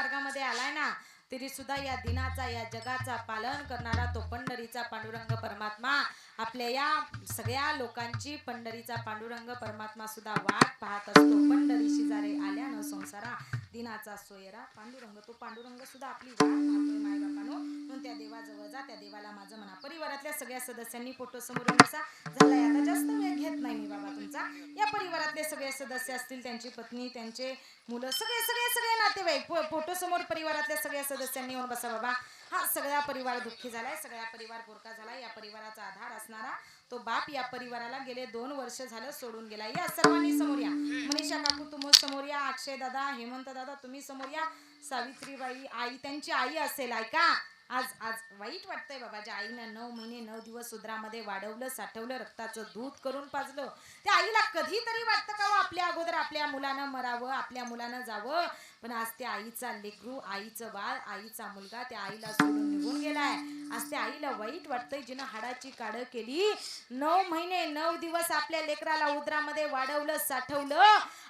मार्गामध्ये आलाय ना, तरी सुद्धा या दिनाचा या जगाचा पालन करणारा तो पंढरीचा पांडुरंग परमात्मा आपल्या या सगळ्या लोकांची पंढरीचा पांडुरंग परमात्मा सुद्धा वाट पाहत असतो. पंढरी शेजारी आल्यानं संसारा दिनाचा सोयरा पांडुरंग. तो पांडुरंग सुद्धा आपली वाट पाहतोय मायबापानो. म्हणून त्या देवाजवळ जा, त्या देवाला माझं म्हणा. परिवारातल्या सगळ्या सदस्यांनी फोटो समोरून बसा. झालाय आता जास्त वेळ घेत नाही मी बाबा तुमचा. या परिवारातले सगळे सदस्य असतील, त्यांची पत्नी, त्यांचे मुलं, सगळे सगळे सगळे नातेवाईक फोटो समोर परिवारातल्या सगळ्या सदस्यांनी येऊन बसा बाबा. हा सगळा परिवार दुःखी झालाय, सगळा परिवार पोरका झालाय. या परिवाराचा आधार असणारा तो बाप या परिवाराला गेले 2 वर्ष झालं सोडून गेला. या सर्वांनी समोर या. मनीषा काकू तुम्ही समोर या. अक्षय दादा, हेमंत दादा तुम्ही समोर या. सावित्रीबाई आई, त्यांची आई असेल, ऐका. आज आज वाईट वाटतंय बाबा, ज्या आईनं 9 महिने 9 दिवस उदरामध्ये वाढवलं, साठवलं, रक्ताचं दूध करून पाजलं, त्या आईला कधीतरी वाटतं का आपल्या अगोदर आपल्या मुलानं मरावं, आपल्या मुलानं जावं. पण आज त्या आईचा लेकरू, आईचं बाळ, आईचा मुलगा त्या आईला सोडून निघून गेलाय. आज त्या आईला वाईट वाटतंय, जिनं हाडाची काढ केली, 9 महिने 9 दिवस आपल्या लेकराला उदरामध्ये वाढवलं, साठवलं.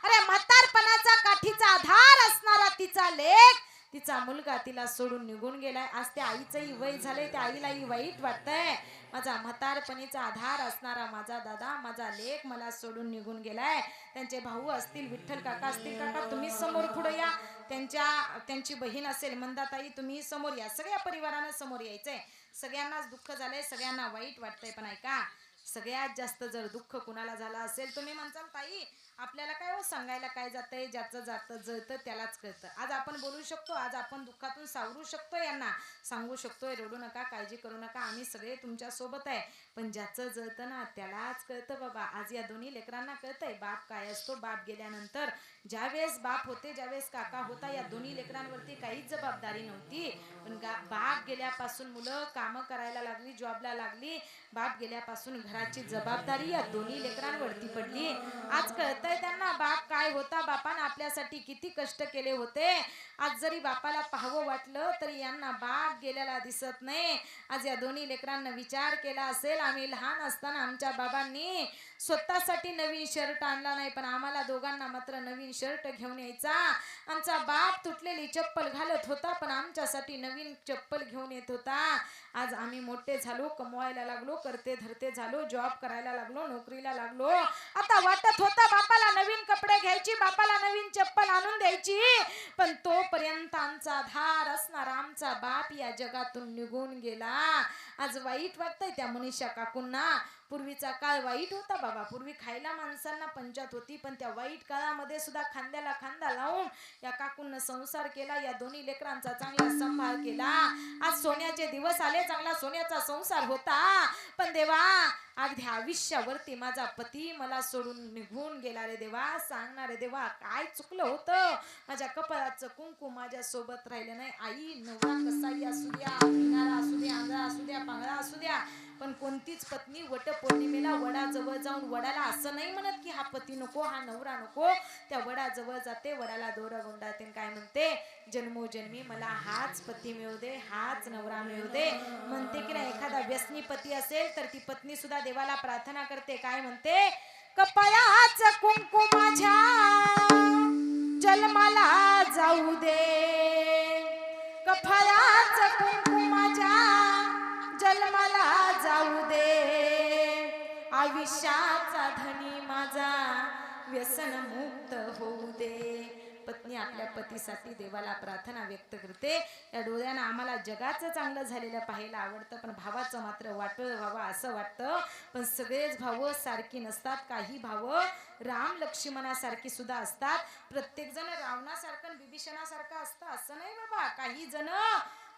अरे म्हातारपणाचा काठीचा आधार असणारा तिचा लेक, तिचा मुलगा तिला सोडून निघून गेलाय. आज त्या आईचंही वय झालंय, त्या आईलाही वाईट वाटतंय. माझा म्हातारपणीचा आधार असणारा माझा दादा, माझा लेक मला सोडून निघून गेलाय. त्यांचे भाऊ असतील, विठ्ठल काका असतील, काका तुम्ही समोर पुढे या. त्यांची बहीण असेल मंदाताई, तुम्ही समोर या. सगळ्या परिवारानं समोर यायचंय. सगळ्यांनाच दुःख झालंय, सगळ्यांना वाईट वाटतंय. पण ऐका, सगळ्यात जास्त जर दुःख कुणाला झालं असेल, तुम्ही म्हणसाल ताई आपल्याला काय हो सांगायला काय जातंय, ज्याचं जातं जळतं त्यालाच कळतं. आज आपण बोलू शकतो, आज आपण दुःखातून सावरू शकतो, यांना सांगू शकतोय रडू नका, काळजी करू नका, आम्ही सगळे तुमच्या सोबत आहे. पण ज्याचं जळतं ना त्यालाच कळतं बाबा. आज या दोन्ही लेकरांना कळतंय बाप काय असतो. बाप गेल्यानंतर ज्यावेळेस बाप होते, ज्यावेळेस काका होता, या दोन्ही लेकरांवरती काहीच जबाबदारी नव्हती. पण बाप गेल्यापासून मुलं कामं करायला लागली, जॉबला लागली. बाप गेल्यापासून घराची जबाबदारी या दोन्ही लेकरांवरती पडली. आज कळतंय त्यांना बाप काय होता, बापानं आपल्यासाठी किती कष्ट केले होते. आज जरी बापाला पाहावं वाटलं तरी यांना बाप गेलेला दिसत नाही. आज या दोन्ही लेकरांना विचार केला असेल, आम्ही लहान असताना आमच्या बाबांनी स्वतःसाठी नवीन शर्ट आणला नाही, पण आम्हाला दोघांना मात्र नवीन शर्ट घेऊन यायचा. आमचा बाप तुटलेली चप्पल घालत होता, पण आमच्यासाठी नवीन चप्पल घेऊन येत होता. आज आम्ही मोठे झालो, कमवायला लागलो, करते धरते झालो, जॉब करायला लागलो, नोकरीला लागलो. आता वाटत होता बापाला नवीन कपडे घ्यायची, बापाला नवीन चप्पल आणून द्यायची, पण तोपर्यंत आमचा आधार असणारा आमचा बाप या जगातून निघून गेला. आज वाईट वाटतंय त्या मनीषा काकूंना. पूर्वीचा काळ वाईट होता बाबा. पूर्वी खायला माणसांना पंचायत होती, पण त्या वाईट काळामध्ये सुद्धा खांद्याला खांदा लावून या काकूंना संसार केला, या दोन्ही लेकरांचा चांगला सांभाळ केला. आज सोन्याचे दिवस आले, चांगला सोन्याचा संसार होता. पण देवा अगदी आयुष्यावरती माझा पती मला सोडून निघून गेला रे देवा. सांगणार रे देवा काय चुकलं होतं. माझ्या कपाळाचं कुंकू माझ्या सोबत राहिलं नाही. आई नवरा कसाही असू द्या, पिणारा असू द्या, आंधळा असू द्या, पांगळा असू द्या, पण कोणतीच पत्नी वट पौर्णिमेला वडाजवळ जाऊन वडाला असं नाही म्हणत की हा पती नको, हा नवरा नको. त्या वडाजवळ जाते, वडाला दोरा गुंडाळते, काय म्हणते, जन्मोजन्मी मला हाच पती मिळू दे, हाच नवरा मिळू दे. म्हणते की नाही, एखादा व्यसनी पती असेल तर ती पत्नी सुद्धा देवाला प्रार्थना करते. काय म्हणते, कपाळाचं कुंकू माझ्या जन्माला जाऊ दे, कपाळाचं कुंकू माझ्या जन्माला जाऊ दे, आयुष्याचा धनी माझा व्यसन मुक्त होऊ दे. पत्नी आपल्या पतीसाठी देवाला प्रार्थना व्यक्त करते. या डोळ्यानं आम्हाला जगाचं चांगलं झालेलं पाहायला आवडतं, पण भावाचं मात्र वाटोळं व्हावं असं वाटतं. पण सगळेच भाव सारखी नसतात. काही भाव राम लक्ष्मणासारखी सुद्धा असतात. प्रत्येक जण रावणासारखं बिभीषणासारखं असतं असं नाही बाबा. काही जण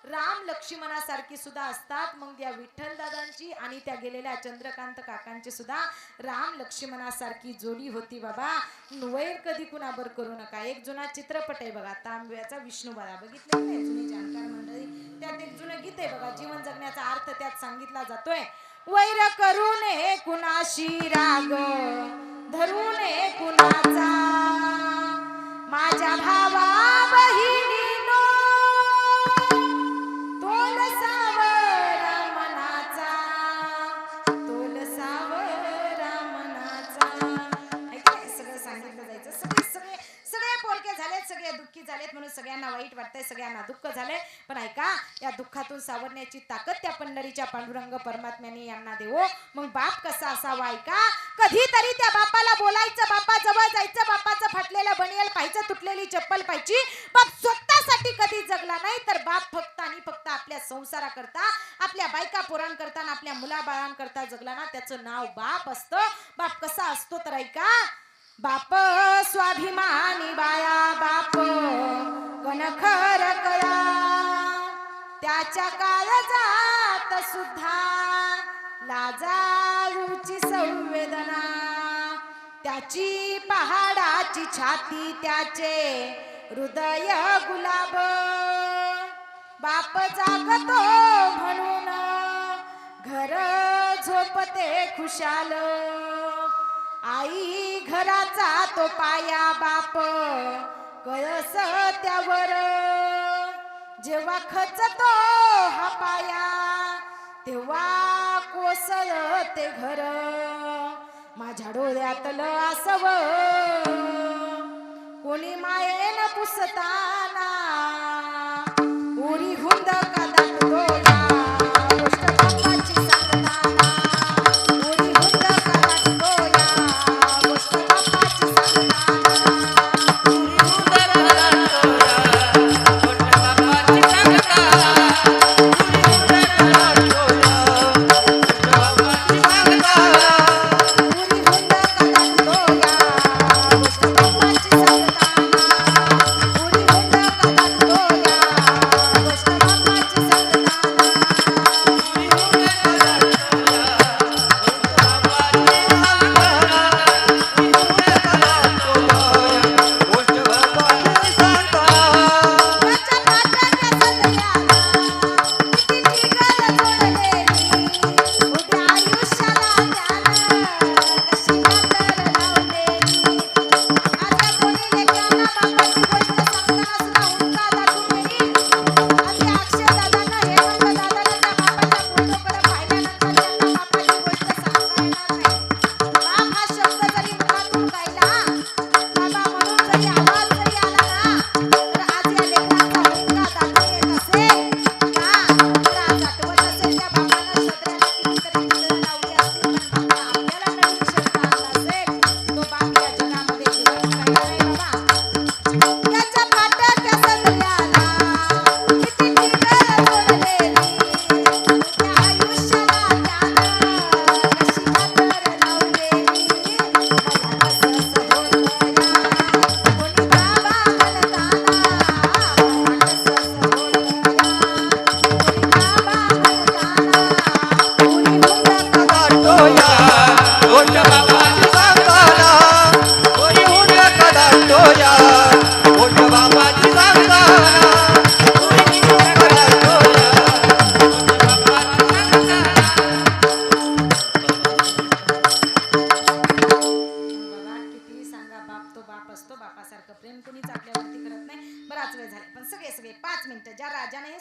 राम लक्ष्मणासारखी सुद्धा असतात. मग या विठ्ठल दादांची आणि त्या गेलेल्या चंद्रकांत काकांची सुद्धा राम लक्ष्मणासारखी जोडी होती बाबा. वैर कधी कुणाबर करू नका. एक जुना चित्रपट आहे बघा, तांब्याचा विष्णुबाळा, बघितलं नाही जुनी जाणकार मंडळी. त्यात एक जुनं गीत आहे बघा, जीवन जगण्याचा अर्थ त्यात सांगितला जातोय. वैर करू नये कुणाशी, राग धरू नये कुणाचा, माझ्या भावा बहिणी दुःखी झालेत, म्हणून सगळ्यांना वाईट वाटतंय, सगळ्यांना दुःख झालंय. पण ऐका, या दुःखातून सावरण्याची ताकद त्या पंढरीच्या पांडुरंग परमात्म्याने यांना देवो. मग बाप कसा असावा ऐका. कधीतरी त्या बापाला बोलायचं, बापाजवळ जायचं, बापाचं फाटलेलं बनियल पाहायचं, तुटलेली चप्पल पाहिजे. बाप स्वतःसाठी कधी जगला नाही, तर बाप फक्त आणि फक्त आपल्या संसाराकरता, आपल्या बायका पोरांकरता, आपल्या मुलाबाळांकरता जगला ना, त्याचं नाव बाप असतं. बाप कसा असतो तर ऐका. बाप स्वाभिमानी बाया, बाप कणखर कळा, त्याच्या काळजात सुद्धा लाजाळूची संवेदना, त्याची पहाडाची छाती, त्याचे हृदय गुलाब. बाप जागतो म्हणून घर झोपते खुशाल, आई घराचा तो पाया, बाप कळस त्यावर. जेव्हा खचतो हा पाया, तेव्हा कोसळते घर. माझ्या डोळ्यातलं आसव कोणी मायेन पुसताना, उरी हुंद का दाखतो या गोष्ट बापाची सांगताना. उरी हुंद का दाखतो या गोष्ट बापाची सांगताना.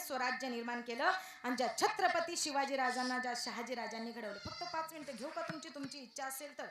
स्वराज्य निर्माण केलं आणि ज्या छत्रपती शिवाजी राजांना, ज्या शहाजी राजांनी घडवलं. फक्त 5 मिनिटं घेऊ का तुमची इच्छा असेल तर?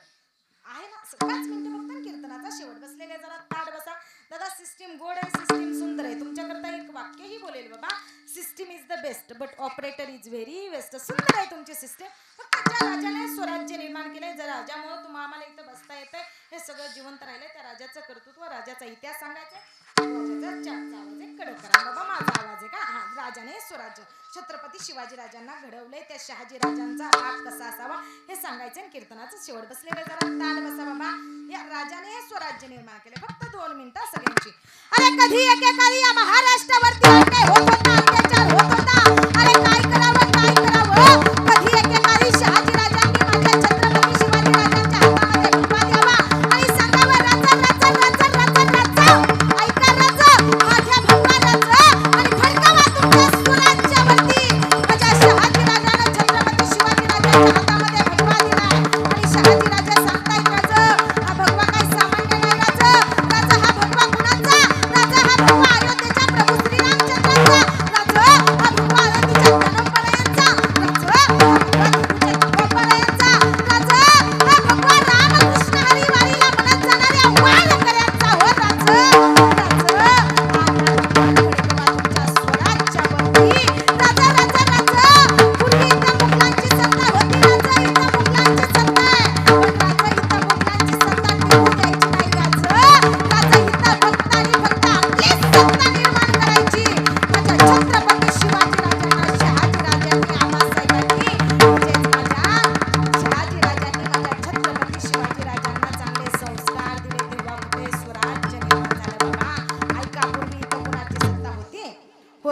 आहे ना 5 मिनिटं फक्त कीर्तनाचा शेवट. बसलेले जरा ताट बसा. दादा सिस्टीम गोड आहे, सिस्टीम सुंदर आहे. तुमच्याकरता एक वाक्यही बोलेल बाबा, system is the best but operator is very waste. सुंदर आहे तुमची सिस्टीम. फक्त ज्या राजाने स्वराज्य निर्माण केलंय, ज्या राजामुळे आम्हाला इथं बसता येतंय, हे सगळं जिवंत राहिलंय, त्या राजाचं कर्तृत्व, राजाचा इतिहास सांगायचा. राजाचा चारचा आवाज आहे, कडक करा बाबा, माझा आवाज आहे का? हा, राजाने स्वराज्य छत्रपती शिवाजी राजांना घडवलंय. त्या शहाजी राजांचा बाप कसा असावा हे सांगायचं आणि कीर्तनाचं शेवट. बसलेले जरा ताट बसा बाबा. या राजाने स्वराज्य निर्माण केले. फक्त 2 मिनिटं सगळ्यांची. अरे कधी एकेकाळी या महाराष्ट्रावरती अन्याय होत होता, अत्याचार होत होता. अरे काय करावं काय करावं. कधी एकेकाळी शहाजी राजांनी माझ्या छत्रपती शिवाजी राजांच्या हातामध्ये भगवा द्यावा आणि सांगावं राजा राजा राजा राजा राजा, ऐका राजा, माझ्या भगवा राजा, आणि फडकावा तुमच्या स्वराज्यावरती. माझ्या शहाजी राजाने छत्रपती शिवाजी राजांच्या हातामध्ये भगवा दिलाय आणि शहाजी राजा सांगतायत राजा, हा भगवा काही सामान्य नाही राजा. राजा हा भगवा कुणाचा? राजा हा भगवा अयोध्येच्या प्रभू श्रीरामचंद्र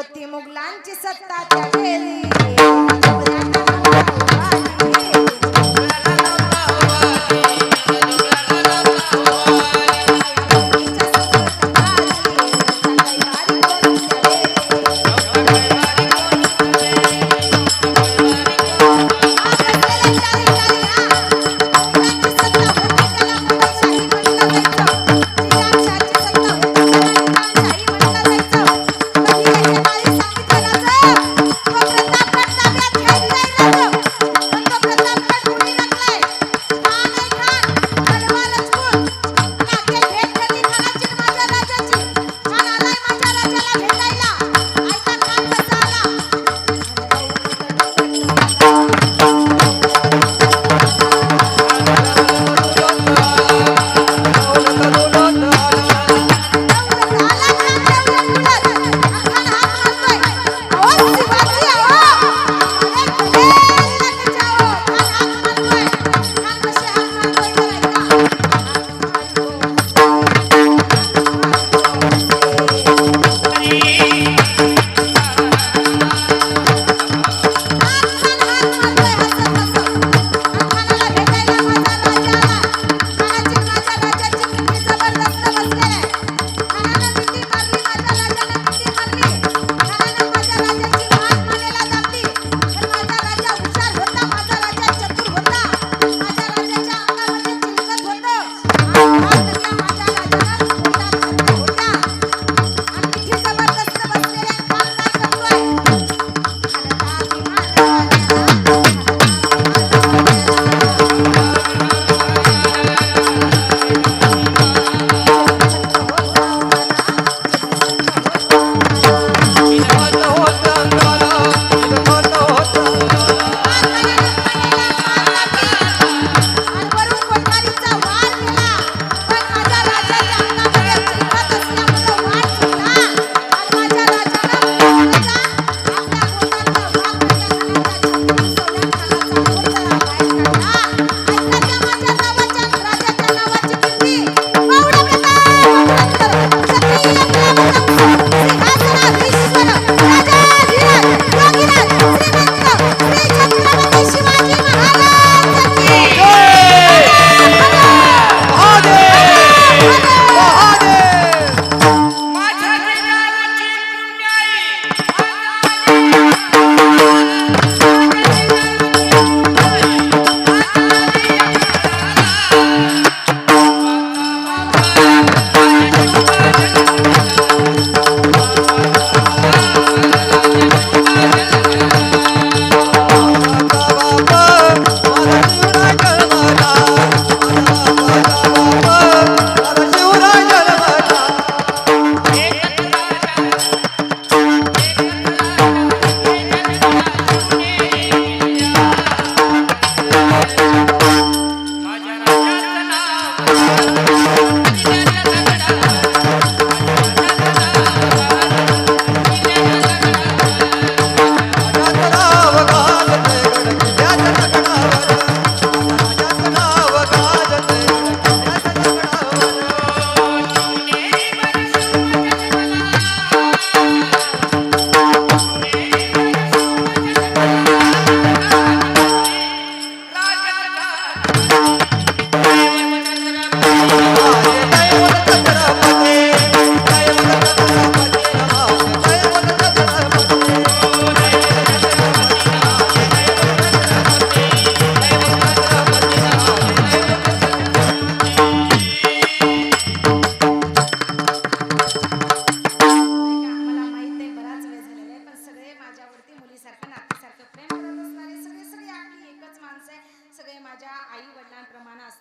होती मुघलांची सत्ता त्यावेळी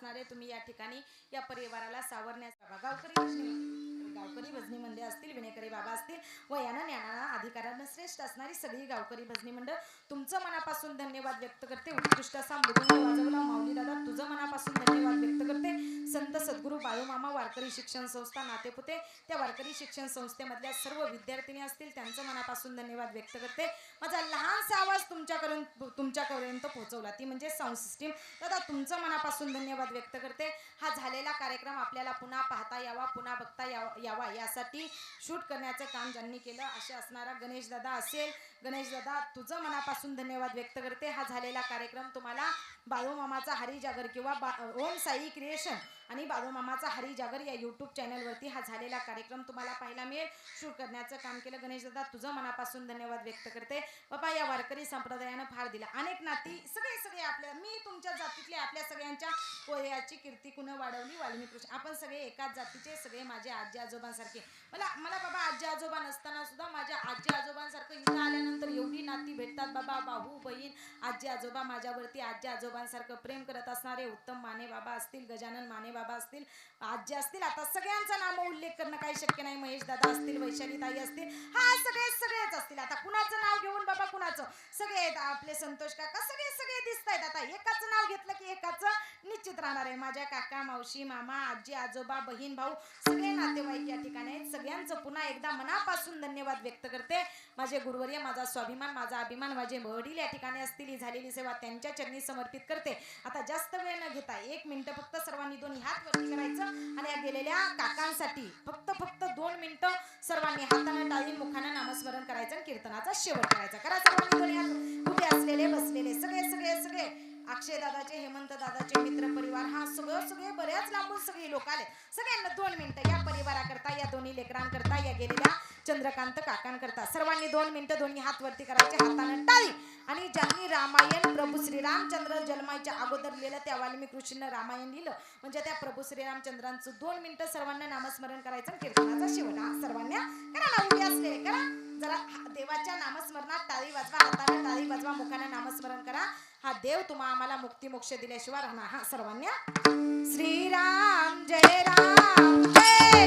माझ्या जिजाऊची या परिवाराला सावरण्याचा गावकरी भजनी मंडळ असतील, विनेकरी बाबा असतील व यानं ज्ञानानं अधिकारानं श्रेष्ठ असणारी सगळी गावकरी भजनी मंडळ तुमचं मनापासून धन्यवाद व्यक्त करते. उत्कृष्ट असा मृदुंग वाजवला माऊली दादा, तुझं मनापासून धन्यवाद व्यक्त करते. संत सद्गुरू बाळूमामा वारकरी शिक्षण संस्था नातेपुते, त्या वारकरी शिक्षण संस्थेमधल्या सर्व विद्यार्थिनी असतील त्यांचं मनापासून धन्यवाद व्यक्त करते. माझा लहानसा आवाज तुमच्यापर्यंत पोहोचवला, ती म्हणजे साऊंड सिस्टीम. दादा तुमचं मनापासून धन्यवाद व्यक्त करते. हा झालेला कार्यक्रम आपल्याला पुन्हा पाहता यावा, पुन्हा बघता यावा यासाठी शूट करण्याचं काम ज्यांनी केलं असे असणारा गणेश दादा असेल. गणेश दादा तुझं मनापासून धन्यवाद व्यक्त करते. हा झालेला कार्यक्रम तुम्हाला बाळू मामाचा हरी जागर किंवा ओम साई क्रिएशन आणि बाळू मामाचा हरी जागर या यूट्यूब चॅनलवरती हा झालेला कार्यक्रम तुम्हाला पाहायला मिळेल. शूट करण्याचं काम केलं. गणेश दादा तुझं मनापासून धन्यवाद व्यक्त करते. बाबा या वारकरी संप्रदायानं फार दिला. अनेक नाती सगळे आपल्या मी तुमच्या जातीतले आपल्या सगळ्यांच्या पोह्याची कीर्ती कुणं वाढवली वाल्मिकी कृष्ण. आपण सगळे एकाच जातीचे सगळे माझे आजी आजोबांसारखे. मला बाबा आजी आजोबा नसताना सुद्धा माझ्या आजी आजोबांसारखं इथं आल्यानंतर एवढी नाती भेटतात. बाबा भाऊ बहीण आजी आजोबा माझ्यावरती आजी आजोबांसारखं प्रेम करत असणारे उत्तम माने बाबा असतील, गजानन माने बाबा असतील, आजी असतील. आता सगळ्यांचा नाम उल्लेख करणं काही शक्य नाही. महेश दादा असतील, वैशाली ताई असतील, हा सगळेच असतील. आता कुणाचं नाव घेऊन बाबा कुणाचं सगळे आपले संतोष काका सगळे दिसत आहेत. आता एकाचं नाव घेतलं की एकाचं निश्चित राहणार आहे. माझ्या काका मावशी मामा आजी आजोबा बहीण भाऊ सगळे नातेवाईक या ठिकाणी आहेत. सगळ्यांचं पुन्हा एकदा मनापासून धन्यवाद व्यक्त करते. माझे गुरुवर्य माझा स्वाभिमान माझा अभिमान माझे वडील या ठिकाणी असतील. ही झालेली सेवा त्यांच्या चरणी समर्पित करते. आता जास्त वेळ न घेता 1 मिनिट फक्त सर्वांनी दोन्ही हात वरती करायचं आणि या गेलेल्या काकांसाठी फक्त 2 मिनिटं सर्वांनी हाताने टाळून मुखाने नामस्मरण करायचं आणि कीर्तनाचा शेवट करायचा. करा सर्वांनी दोन्ही हात. उभे असलेले बसलेले सगळे अक्षय दादाचे हेमंत दादाचे मित्र परिवार हा सगळे बऱ्याच लांबून सगळे लोक आले. सगळ्यांना 2 मिनिटं या परिवाराकरता या दोन्ही लेकरांकरता या गेलेल्या चंद्रकांत काकांकरता सर्वांनी 2 मिनिटं दोन्ही हात वरती करायचे हाताने टाळी. आणि ज्यांनी रामायण प्रभू श्रीरामचंद्र जन्माच्या अगोदर लिहिलं त्या वाल्मिकी कृष्ण रामायण लिहिलं म्हणजे त्या प्रभू श्रीरामचंद्रांचं 2 मिनिटं सर्वांना नामस्मरण करायचं कीर्तनाचा शेवट. सर्वांना करा ना उभे असलेले करा जरा देवाच्या नामस्मरणात टाळी वाजवा हाताने टाळी वाजवा मुखाने नामस्मरण करा. हा देव तुम्हा आम्हाला मुक्ती मोक्ष दिल्याशिवाय राहणार. हा सर्वांना श्रीराम जय राम जय